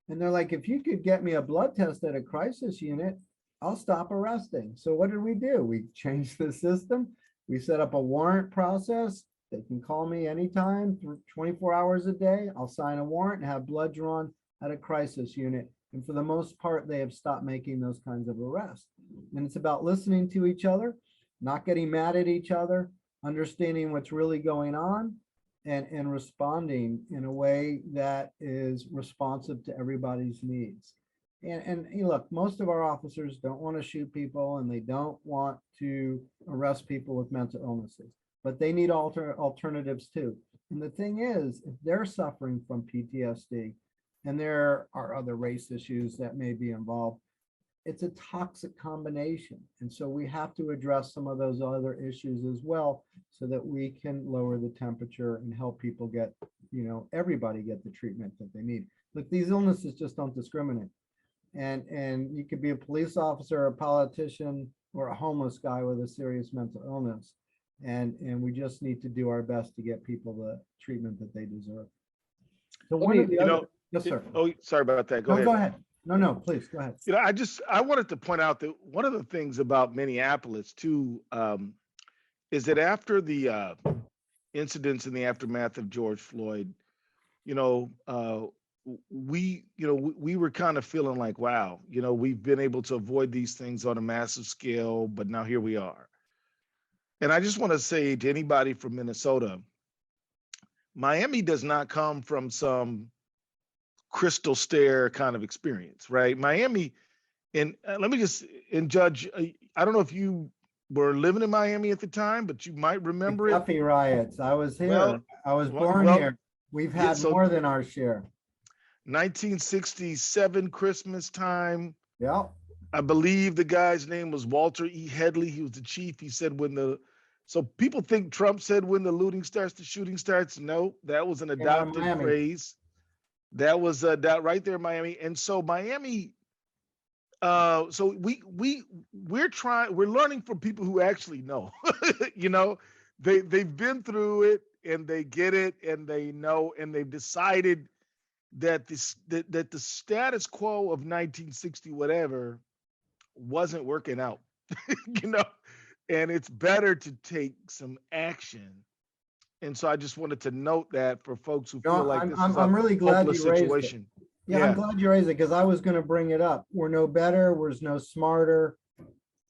[SPEAKER 4] And they're like, if you could get me a blood test at a crisis unit, I'll stop arresting. So what did we do? We changed the system. We set up a warrant process. They can call me anytime, 24 hours a day. I'll sign a warrant and have blood drawn at a crisis unit. And for the most part, they have stopped making those kinds of arrests. And it's about listening to each other, not getting mad at each other, understanding what's really going on, and responding in a way that is responsive to everybody's needs. And look, most of our officers don't want to shoot people and they don't want to arrest people with mental illnesses, but they need alternatives too. And the thing is, if they're suffering from PTSD and there are other race issues that may be involved, it's a toxic combination. And so we have to address some of those other issues as well so that we can lower the temperature and help people get, everybody get the treatment that they need. Look, these illnesses just don't discriminate. And you could be a police officer, a politician, or a homeless guy with a serious mental illness. And we just need to do our best to get people the treatment that they deserve. So yes, sir.
[SPEAKER 5] Oh, sorry about that. Go ahead.
[SPEAKER 4] Go ahead. No, please go ahead.
[SPEAKER 5] I wanted to point out that one of the things about Minneapolis too is that after the incidents in the aftermath of George Floyd, we were kind of feeling like, wow, we've been able to avoid these things on a massive scale, but now here we are. And I just want to say to anybody from Minnesota, Miami does not come from some crystal stair kind of experience, right? Miami, and Judge, I don't know if you were living in Miami at the time, but you might remember it.
[SPEAKER 4] McDuffie riots. I was here. I was born here. We've had more than our share.
[SPEAKER 5] 1967 Christmas time.
[SPEAKER 4] Yeah.
[SPEAKER 5] I believe the guy's name was Walter E. Headley. He was the chief. He said so people think Trump said when the looting starts, the shooting starts. No, that was an adopted phrase. That was that right there in Miami. And so Miami, so we're learning from people who actually know, they've been through it and they get it and they know, and they've decided that that the status quo of 1960 whatever wasn't working out, and it's better to take some action. And so I just wanted to note that for folks who feel like this is
[SPEAKER 4] I'm really glad you raised
[SPEAKER 5] situation.
[SPEAKER 4] It. Yeah, I'm glad you raised it because I was going to bring it up. We're no better. We're no smarter.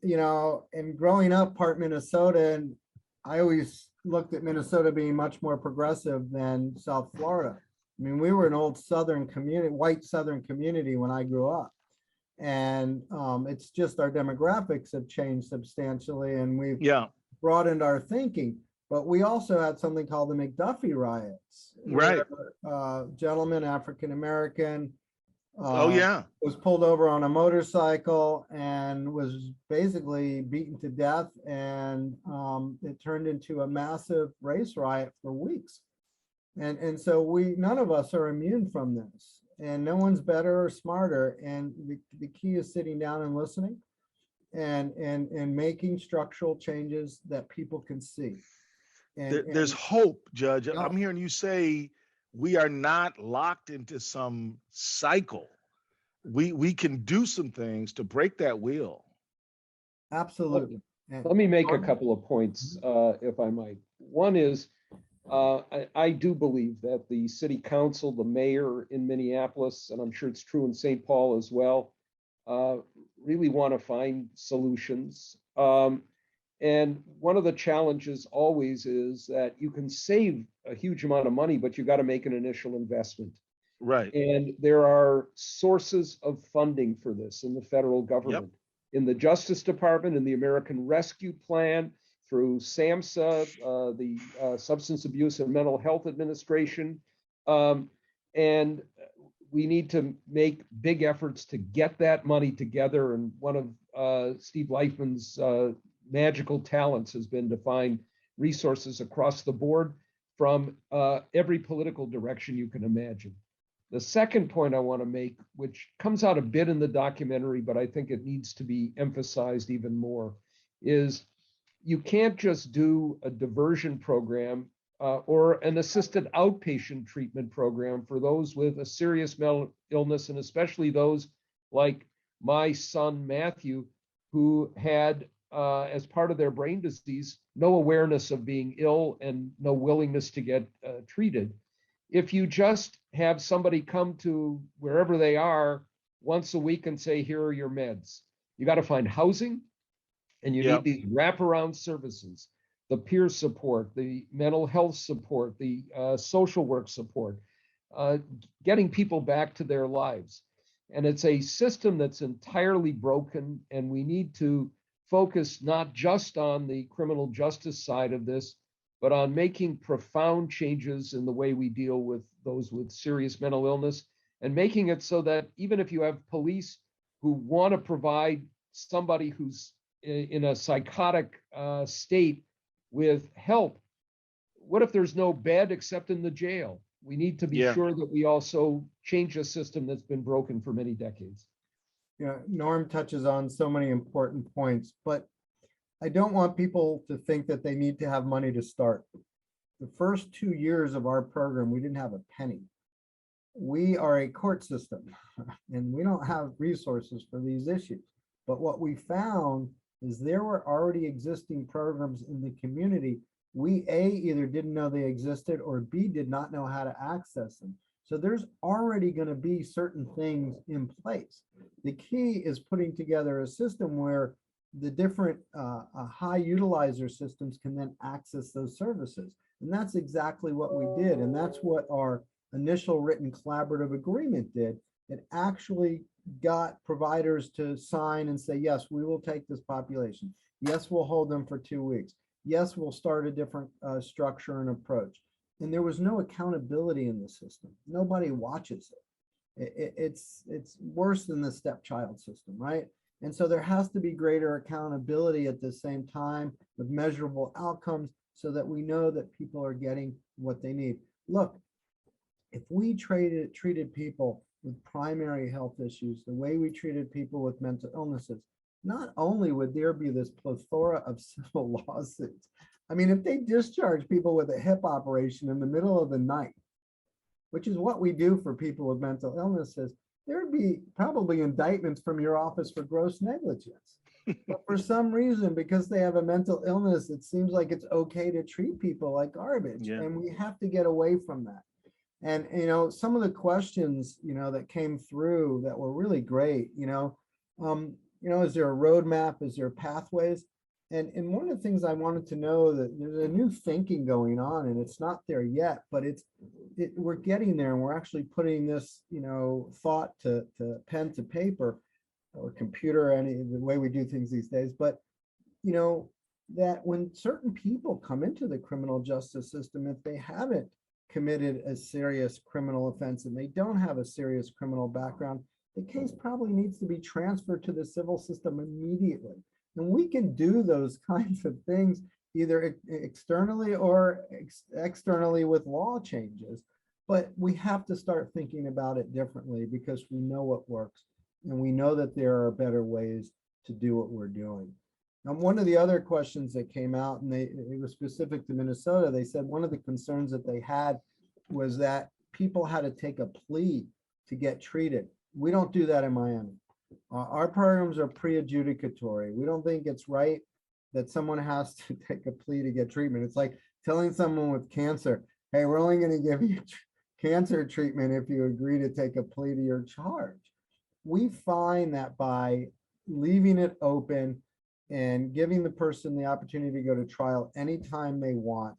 [SPEAKER 4] And growing up part Minnesota, and I always looked at Minnesota being much more progressive than South Florida. I mean, we were an old Southern community, white Southern community when I grew up. And it's just our demographics have changed substantially, and we've broadened our thinking. But we also had something called the McDuffie riots.
[SPEAKER 5] Right.
[SPEAKER 4] Gentleman, African-American, was pulled over on a motorcycle and was basically beaten to death. And it turned into a massive race riot for weeks. And so none of us are immune from this, and no one's better or smarter. And the key is sitting down and listening and making structural changes that people can see.
[SPEAKER 5] There's hope, Judge. I'm hearing you say we are not locked into some cycle. We can do some things to break that wheel.
[SPEAKER 4] Absolutely.
[SPEAKER 13] Let me make a couple of points, if I might. One is, I do believe that the city council, the mayor in Minneapolis, and I'm sure it's true in St. Paul as well, really want to find solutions. And one of the challenges always is that you can save a huge amount of money, but you got to make an initial investment.
[SPEAKER 5] Right.
[SPEAKER 13] And there are sources of funding for this in the federal government, in the Justice Department, in the American Rescue Plan, through SAMHSA, the Substance Abuse and Mental Health Administration. And we need to make big efforts to get that money together. And one of Steve Leifman's magical talents has been to find resources across the board from every political direction you can imagine. The second point I want to make, which comes out a bit in the documentary, but I think it needs to be emphasized even more, is you can't just do a diversion program or an assisted outpatient treatment program for those with a serious mental illness, and especially those like my son, Matthew, who had, as part of their brain disease, no awareness of being ill and no willingness to get treated. If you just have somebody come to wherever they are once a week and say, here are your meds, you got to find housing, and you need these wraparound services, the peer support, the mental health support, the social work support, getting people back to their lives. And it's a system that's entirely broken, and we need to focus not just on the criminal justice side of this, but on making profound changes in the way we deal with those with serious mental illness, and making it so that even if you have police who want to provide somebody who's in a psychotic state with help. What if there's no bed except in the jail? We need to be sure that we also change a system that's been broken for many decades.
[SPEAKER 4] Yeah, Norm touches on so many important points, but I don't want people to think that they need to have money to start. The first 2 years of our program, we didn't have a penny. We are a court system and we don't have resources for these issues. But what we found is there were already existing programs in the community. We A, either didn't know they existed, or B, did not know how to access them. So there's already going to be certain things in place. The key is putting together a system where the different high utilizer systems can then access those services. And that's exactly what we did. And that's what our initial written collaborative agreement did. It actually got providers to sign and say, yes, we will take this population. Yes, we'll hold them for 2 weeks. Yes, we'll start a different structure and approach. And there was no accountability in the system. Nobody watches it. It's worse than the stepchild system, right? And so there has to be greater accountability at the same time with measurable outcomes so that we know that people are getting what they need. Look, if we treated people with primary health issues the way we treated people with mental illnesses, not only would there be this plethora of civil lawsuits. I mean, if they discharge people with a hip operation in the middle of the night, which is what we do for people with mental illnesses, there'd be probably indictments from your office for gross negligence. But for some reason, because they have a mental illness, it seems like it's okay to treat people like garbage. And we have to get away from that. And, some of the questions, that came through that were really great, is there a roadmap? Is there pathways? And one of the things I wanted to know, that there's a new thinking going on, and it's not there yet, but we're getting there, and we're actually putting this, thought to pen to paper or computer, the way we do things these days. But, that when certain people come into the criminal justice system, if they haven't committed a serious criminal offense and they don't have a serious criminal background, the case probably needs to be transferred to the civil system immediately. And we can do those kinds of things either externally or externally with law changes. But we have to start thinking about it differently because we know what works and we know that there are better ways to do what we're doing. Now, one of the other questions that came out, and it was specific to Minnesota, they said one of the concerns that they had was that people had to take a plea to get treated. We don't do that in Miami. Our programs are pre-adjudicatory. We don't think it's right that someone has to take a plea to get treatment. It's like telling someone with cancer, hey, we're only going to give you cancer treatment if you agree to take a plea to your charge. We find that by leaving it open and giving the person the opportunity to go to trial anytime they want,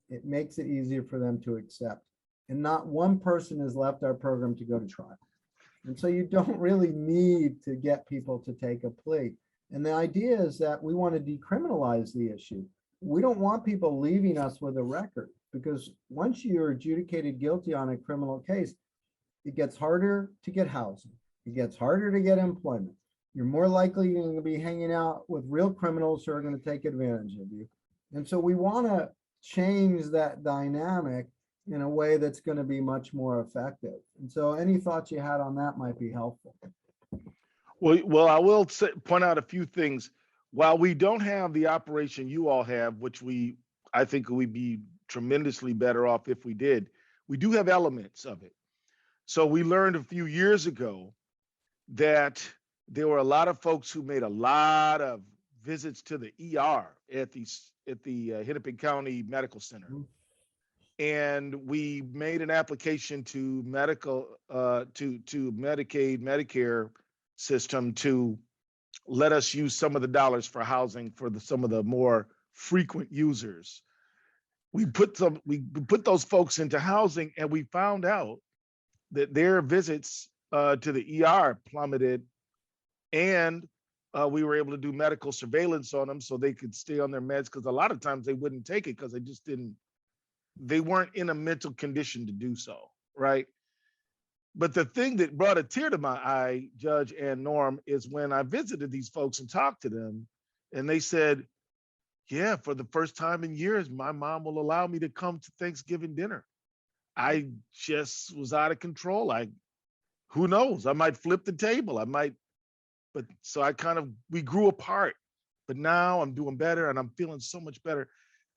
[SPEAKER 4] it makes it easier for them to accept. And not one person has left our program to go to trial. And so you don't really need to get people to take a plea. And the idea is that we want to decriminalize the issue. We don't want people leaving us with a record, because once you're adjudicated guilty on a criminal case, it gets harder to get housing. It gets harder to get employment. You're more likely going to be hanging out with real criminals who are going to take advantage of you. And so we want to change that dynamic in a way that's going to be much more effective. And so any thoughts you had on that might be helpful.
[SPEAKER 5] Well, I will point out a few things. While we don't have the operation you all have, which I think we'd be tremendously better off if we did, we do have elements of it. So we learned a few years ago that there were a lot of folks who made a lot of visits to the ER at the Hennepin County Medical Center. Mm-hmm. And we made an application to Medicaid, Medicare system to let us use some of the dollars for housing for some of the more frequent users. We put those folks into housing, and we found out that their visits to the ER plummeted, and we were able to do medical surveillance on them so they could stay on their meds, because a lot of times they wouldn't take it because they weren't in a mental condition to do so, right? But the thing that brought a tear to my eye, Judge and Norm, is when I visited these folks and talked to them, and they said, yeah, for the first time in years, my mom will allow me to come to Thanksgiving dinner. I just was out of control. Who knows? I might flip the table. But so we grew apart. But now I'm doing better and I'm feeling so much better.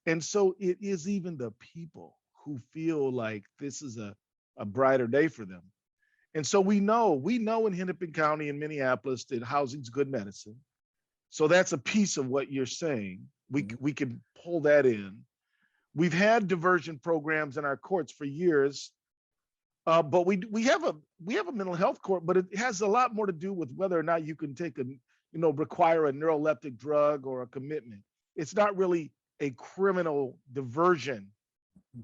[SPEAKER 5] And so it is even the people who feel like this is a brighter day for them. And so we know in Hennepin County and Minneapolis that housing's good medicine. So that's a piece of what you're saying. We can pull that in. We've had diversion programs in our courts for years, but we have a mental health court, but it has a lot more to do with whether or not you can require a neuroleptic drug or a commitment. It's not really a criminal diversion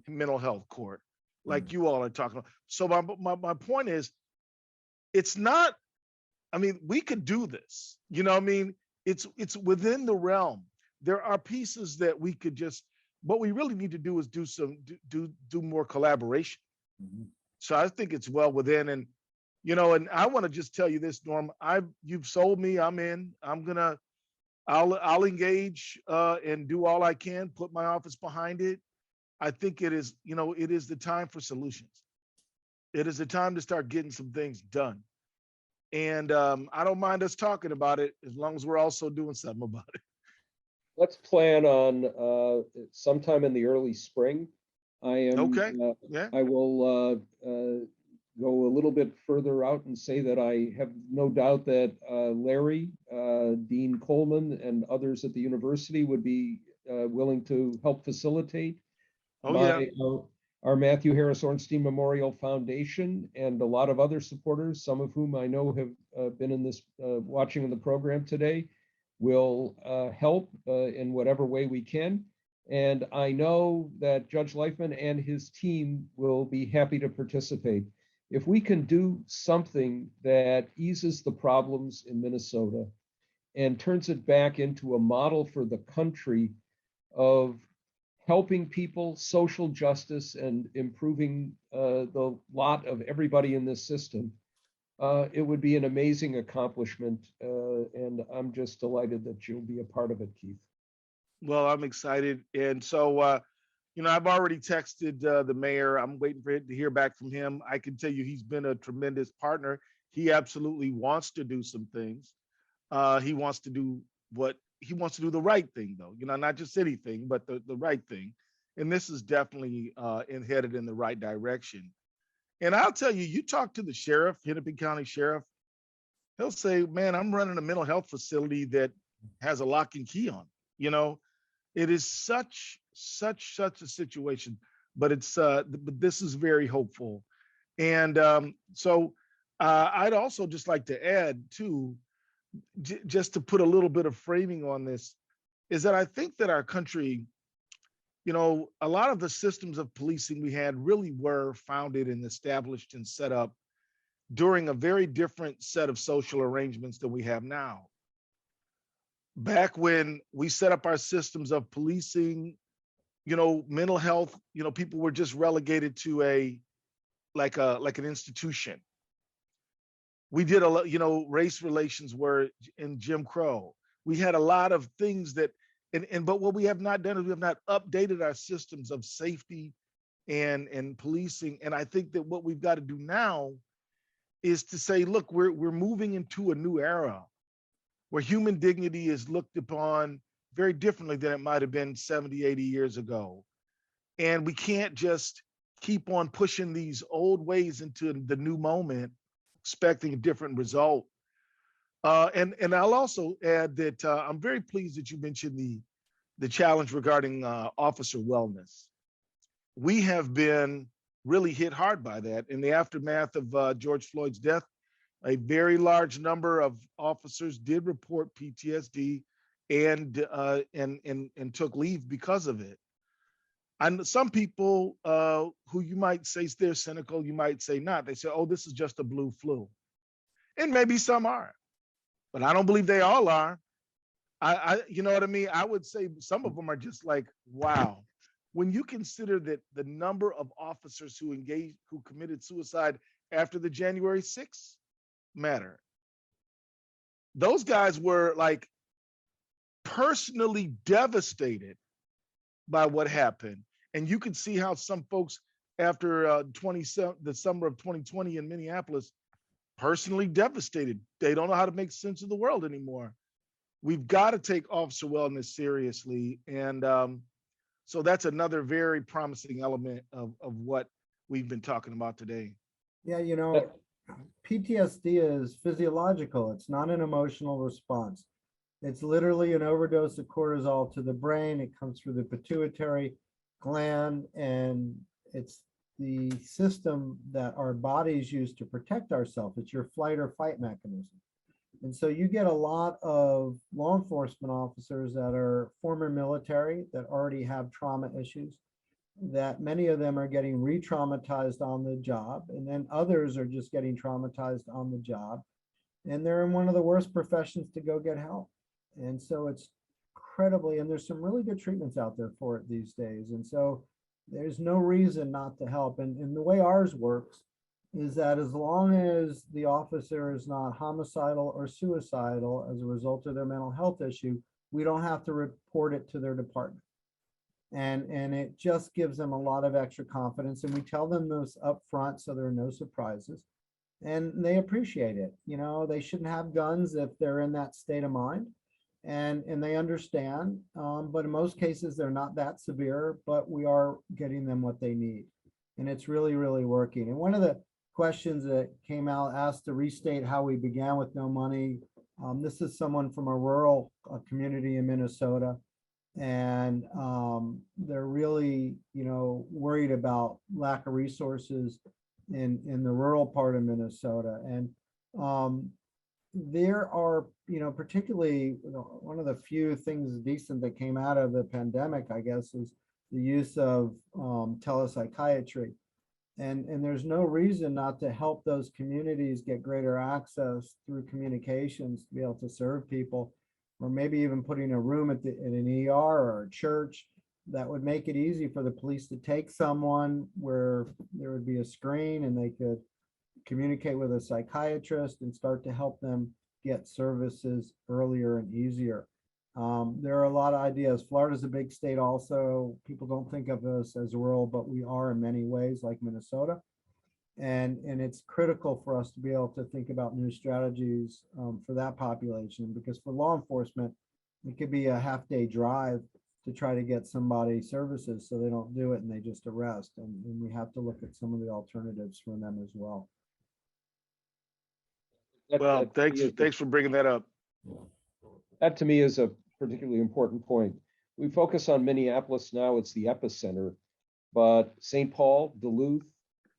[SPEAKER 5] mental health court like you all are talking about. So my point is, it's not. I mean, we could do this. You know, I mean, it's within the realm. There are pieces that we could just. What we really need to do is do more collaboration. So I think it's well within, and and I want to just tell you this, Norm. You've sold me. I'm in. I'll engage and do all I can. Put my office behind it. I think it is the time for solutions. It is the time to start getting some things done. And I don't mind us talking about it as long as we're also doing something about it.
[SPEAKER 13] Let's plan on sometime in the early spring. I will go a little bit further out and say that I have no doubt that Larry, Dean Coleman, and others at the university would be willing to help facilitate. Our Matthew Harris Ornstein Memorial Foundation and a lot of other supporters, some of whom I know have been in this watching the program today, will help in whatever way we can. And I know that Judge Leifman and his team will be happy to participate. If we can do something that eases the problems in Minnesota and turns it back into a model for the country of helping people, social justice, and improving the lot of everybody in this system, it would be an amazing accomplishment. And I'm just delighted that you'll be a part of it, Keith.
[SPEAKER 5] Well, I'm excited. And so, I've already texted the mayor. I'm waiting for it to hear back from him. I can tell you he's been a tremendous partner. He absolutely wants to do some things. He wants to do the right thing, though, not just anything, but the right thing. And this is definitely headed in the right direction. And I'll tell you, you talk to the sheriff, Hennepin County Sheriff, he'll say, man, I'm running a mental health facility that has a lock and key on. It is such a situation, but but this is very hopeful. And so I'd also just like to add too, just to put a little bit of framing on this, is that I think that our country, a lot of the systems of policing we had really were founded and established and set up during a very different set of social arrangements than we have now. Back when we set up our systems of policing, mental health, people were just relegated to like an institution. We did race relations were in Jim Crow. We had a lot of things but what we have not done is we have not updated our systems of safety and policing. And I think that what we've got to do now is to say, look, we're moving into a new era where human dignity is looked upon very differently than it might have been 70, 80 years ago. And we can't just keep on pushing these old ways into the new moment, expecting a different result. And I'll also add that I'm very pleased that you mentioned the challenge regarding officer wellness. We have been really hit hard by that. In the aftermath of George Floyd's death, a very large number of officers did report PTSD and took leave because of it. And some people who you might say they're cynical, you might say not. They say, oh, this is just a blue flu. And maybe some are, but I don't believe they all are. You know what I mean? I would say some of them are just like, wow. When you consider that the number of officers who committed suicide after the January 6th matter. Those guys were like personally devastated by what happened. And you can see how some folks after the summer of 2020 in Minneapolis, personally devastated. They don't know how to make sense of the world anymore. We've got to take officer wellness seriously. And so that's another very promising element of what we've been talking about today.
[SPEAKER 4] Yeah, you know, PTSD is physiological. It's not an emotional response. It's literally an overdose of cortisol to the brain. It comes through the pituitary gland, and it's the system that our bodies use to protect ourselves. It's your flight or fight mechanism. And so you get a lot of law enforcement officers that are former military that already have trauma issues, that many of them are getting re-traumatized on the job, and then others are just getting traumatized on the job. And they're in one of the worst professions to go get help. And so it's incredibly, and there's some really good treatments out there for it these days. And so there's no reason not to help. And the way ours works is that as long as the officer is not homicidal or suicidal as a result of their mental health issue, we don't have to report it to their department. And it just gives them a lot of extra confidence. And we tell them those up front so there are no surprises. And they appreciate it. You know, they shouldn't have guns if they're in that state of mind. And they understand, but in most cases, they're not that severe, but we are getting them what they need. And it's really, really working. And one of the questions that came out asked to restate how we began with no money. This is someone from a rural community in Minnesota. And they're really, you know, worried about lack of resources in the rural part of Minnesota. And there are, you know, particularly one of the few things decent that came out of the pandemic, I guess, is the use of telepsychiatry. And there's no reason not to help those communities get greater access through communications to be able to serve people, or maybe even putting a room at in an ER or a church that would make it easy for the police to take someone where there would be a screen and they could communicate with a psychiatrist and start to help them get services earlier and easier. There are a lot of ideas. Florida's a big state also. People don't think of us as rural, but we are in many ways, like Minnesota. And it's critical for us to be able to think about new strategies for that population, because for law enforcement, it could be a half-day drive to try to get somebody services so they don't do it and they just arrest. And we have to look at some of the alternatives for them as well.
[SPEAKER 5] Well, thanks for bringing that up.
[SPEAKER 13] That to me is a particularly important point. We focus on Minneapolis now, it's the epicenter, but St. Paul, Duluth,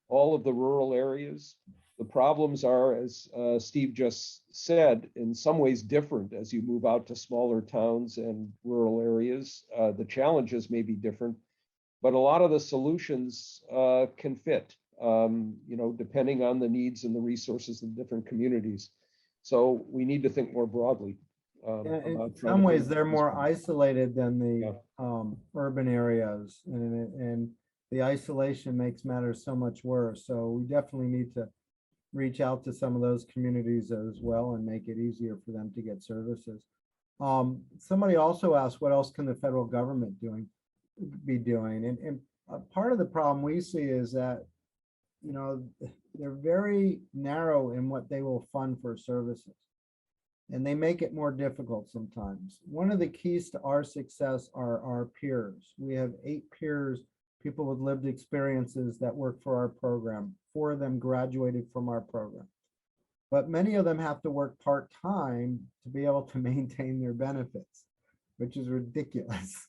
[SPEAKER 13] all of the rural areas, the problems are, as Steve just said, in some ways different as you move out to smaller towns and rural areas. The challenges may be different, but a lot of the solutions can fit, you know, depending on the needs and the resources of different communities. So we need to think more broadly.
[SPEAKER 4] In some ways, they're more isolated than the urban areas, and the isolation makes matters so much worse. So we definitely need to reach out to some of those communities as well and make it easier for them to get services. Somebody also asked, what else can the federal government be doing? And part of the problem we see is that, you know, they're very narrow in what they will fund for services, and they make it more difficult sometimes. One of the keys to our success are our peers. We have 8 peers, people with lived experiences that work for our program. 4 of them graduated from our program. But many of them have to work part-time to be able to maintain their benefits, which is ridiculous.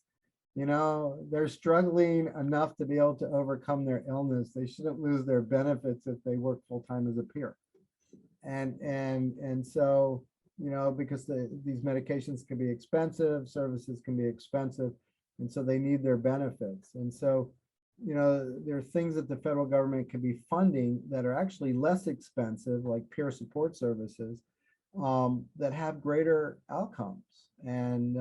[SPEAKER 4] You know, they're struggling enough to be able to overcome their illness. They shouldn't lose their benefits if they work full-time as a peer. And so, you know, because these medications can be expensive, services can be expensive, and so they need their benefits. And so, you know, there are things that the federal government can be funding that are actually less expensive, like peer support services, that have greater outcomes. And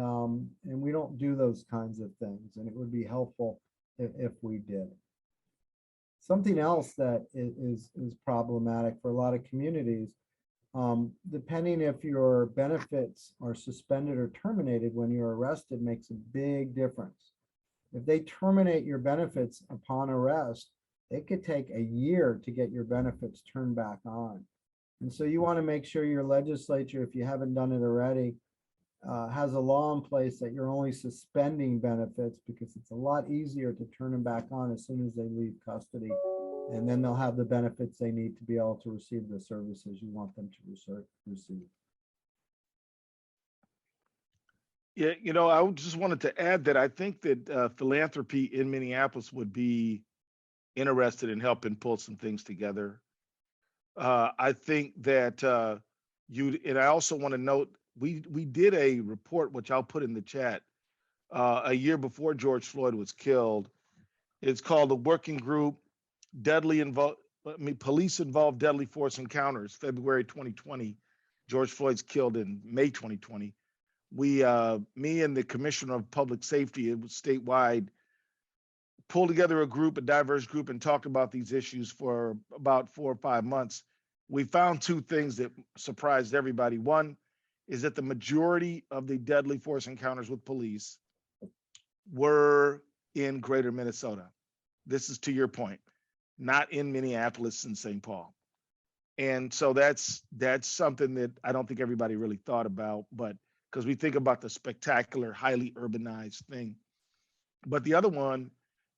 [SPEAKER 4] we don't do those kinds of things, and it would be helpful if we did. Something else that is problematic for a lot of communities, depending if your benefits are suspended or terminated when you're arrested, makes a big difference. If they terminate your benefits upon arrest, it could take a year to get your benefits turned back on. And so you want to make sure your legislature, if you haven't done it already, has a law in place that you're only suspending benefits, because it's a lot easier to turn them back on as soon as they leave custody. And then they'll have the benefits they need to be able to receive the services you want them to receive.
[SPEAKER 5] Yeah, you know, I just wanted to add that I think that philanthropy in Minneapolis would be interested in helping pull some things together. I think that and I also want to note, we did a report, which I'll put in the chat, a year before George Floyd was killed. It's called the Working Group Police Involved Deadly Force Encounters, February 2020. George Floyd's killed in May 2020. Me and the Commissioner of Public Safety, it was statewide, pulled together a diverse group, and talked about these issues for about 4 or 5 months. We found two things that surprised everybody. One is that the majority of the deadly force encounters with police were in greater Minnesota. This is to your point, not in Minneapolis and St. Paul. And so that's something that I don't think everybody really thought about, but because we think about the spectacular, highly urbanized thing. But the other one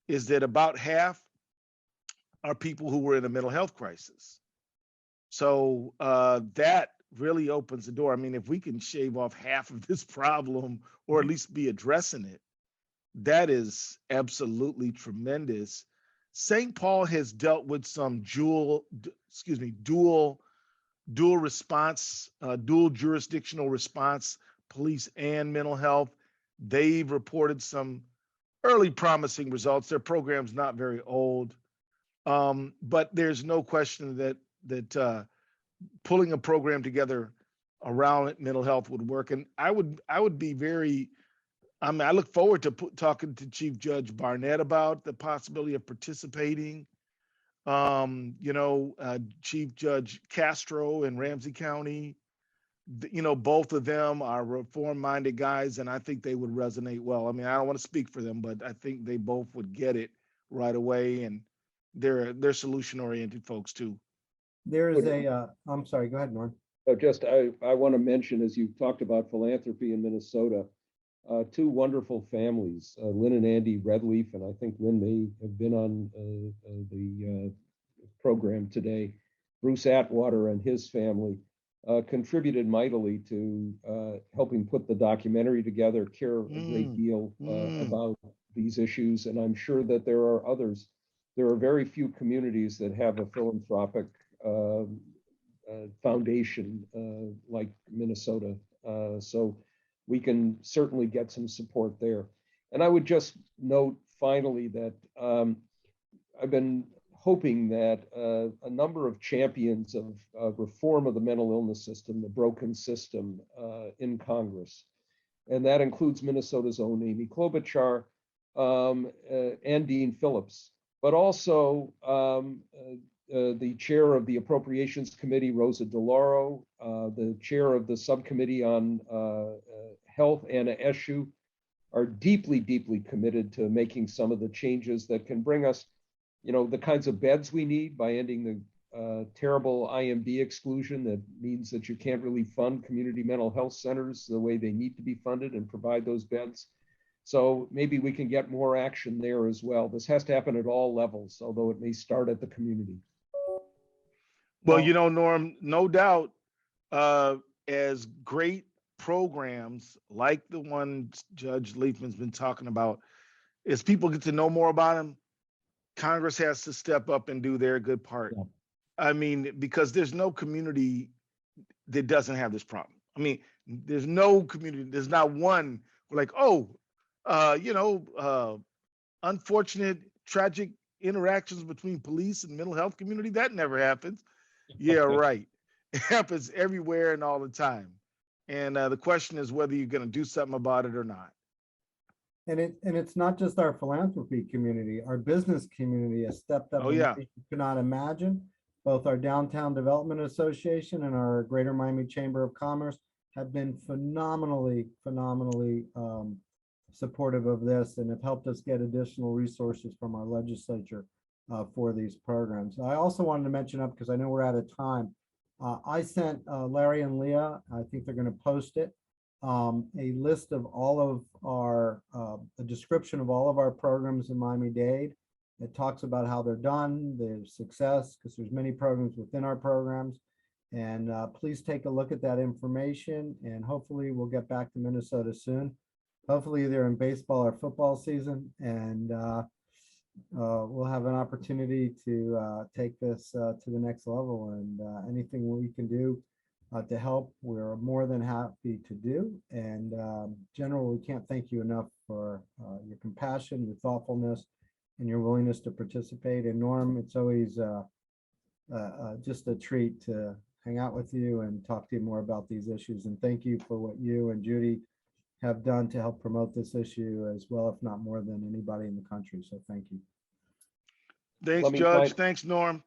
[SPEAKER 5] is that about half are people who were in a mental health crisis. So that really opens the door. I mean, if we can shave off half of this problem, or at least be addressing it, that is absolutely tremendous. St. Paul has dealt with some dual response, dual jurisdictional response, police and mental health. They've reported some early promising results. Their program's not very old, but there's no question that pulling a program together around mental health would work. And I would be very, I look forward to talking to Chief Judge Barnett about the possibility of participating. Chief Judge Castro in Ramsey County, both of them are reform-minded guys, and I think they would resonate well. I mean, I don't want to speak for them, but I think they both would get it right away, and they're solution-oriented folks too.
[SPEAKER 4] There's I'm sorry, go ahead, Norm.
[SPEAKER 13] I want to mention, as you talked about philanthropy in Minnesota, two wonderful families, Lynn and Andy Redleaf, and I think Lynn may have been on the program today. Bruce Atwater and his family contributed mightily to helping put the documentary together, care a great deal about these issues, and I'm sure that there are others. There are very few communities that have a philanthropic foundation like Minnesota. So we can certainly get some support there. And I would just note finally that I've been hoping that a number of champions of reform of the mental illness system, the broken system in Congress, and that includes Minnesota's own Amy Klobuchar and Dean Phillips, but also the chair of the Appropriations Committee, Rosa DeLauro, the chair of the subcommittee on health, Anna Eshoo, are deeply, deeply committed to making some of the changes that can bring us, the kinds of beds we need by ending the terrible IMD exclusion that means that you can't really fund community mental health centers the way they need to be funded and provide those beds. So maybe we can get more action there as well. This has to happen at all levels, although it may start at the community.
[SPEAKER 5] Well, Norm, no doubt, as great programs like the one Judge Leifman's been talking about, as people get to know more about them, Congress has to step up and do their good part. Yeah. I mean, because there's no community that doesn't have this problem. I mean, there's no community, there's not one like, unfortunate, tragic interactions between police and mental health community. That never happens. Yeah, right. It happens everywhere and all the time. And the question is whether you're going to do something about it or not.
[SPEAKER 4] And it's not just our philanthropy community, our business community has stepped up
[SPEAKER 5] Oh,
[SPEAKER 4] in
[SPEAKER 5] yeah.
[SPEAKER 4] ways you could not imagine. Both our Downtown Development Association and our Greater Miami Chamber of Commerce have been phenomenally supportive of this and have helped us get additional resources from our legislature for these programs. I also wanted to mention up, because I know we're out of time, I sent Larry and Leah, I think they're going to post it, a list of all of our, a description of all of our programs in Miami-Dade. It talks about how they're done, the success, because there's many programs within our programs. And please take a look at that information, and hopefully we'll get back to Minnesota soon. Hopefully either in baseball or football season, and we'll have an opportunity to take this to the next level, and anything we can do to help, we're more than happy to do. And General, we can't thank you enough for your compassion, your thoughtfulness, and your willingness to participate. And Norm, it's always just a treat to hang out with you and talk to you more about these issues. And thank you for what you and Judy have done to help promote this issue as well, if not more than anybody in the country. So thank you.
[SPEAKER 5] Thanks, Judge. Thanks, Norm.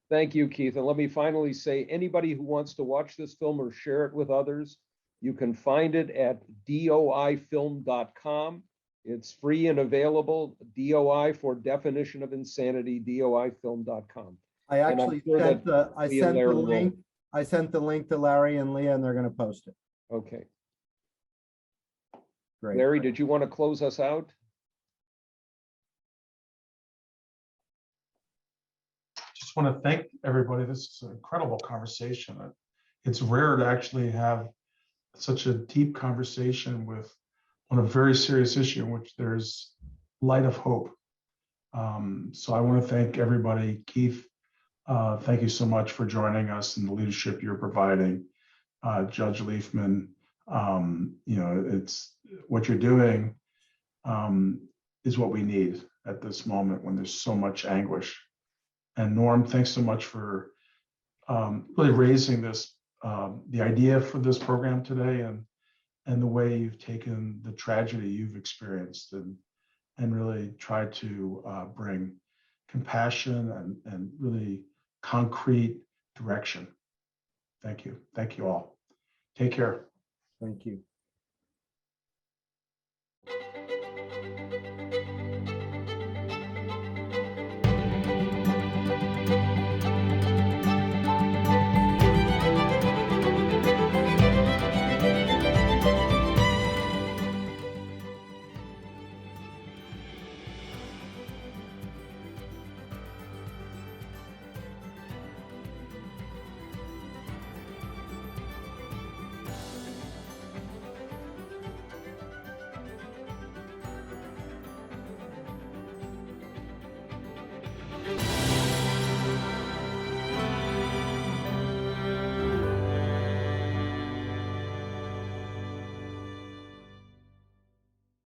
[SPEAKER 13] Thank you, Keith. And let me finally say, anybody who wants to watch this film or share it with others, you can find it at doifilm.com. It's free and available. DOI for definition of insanity, doifilm.com.
[SPEAKER 4] I actually sent the link to Larry and Leah, and they're going to post it.
[SPEAKER 13] Okay.
[SPEAKER 4] Great.
[SPEAKER 13] Larry, did you want to close us out?
[SPEAKER 3] Just want to thank everybody. This is an incredible conversation. It's rare to actually have such a deep conversation on a very serious issue in which there's light of hope. So I want to thank everybody. Keith, thank you so much for joining us and the leadership you're providing. Judge Leifman, it's what you're doing is what we need at this moment when there's so much anguish. And Norm, thanks so much for really raising this, the idea for this program today, and the way you've taken the tragedy you've experienced and really tried to bring compassion and really concrete direction. Thank you. Thank you all. Take care.
[SPEAKER 4] Thank you.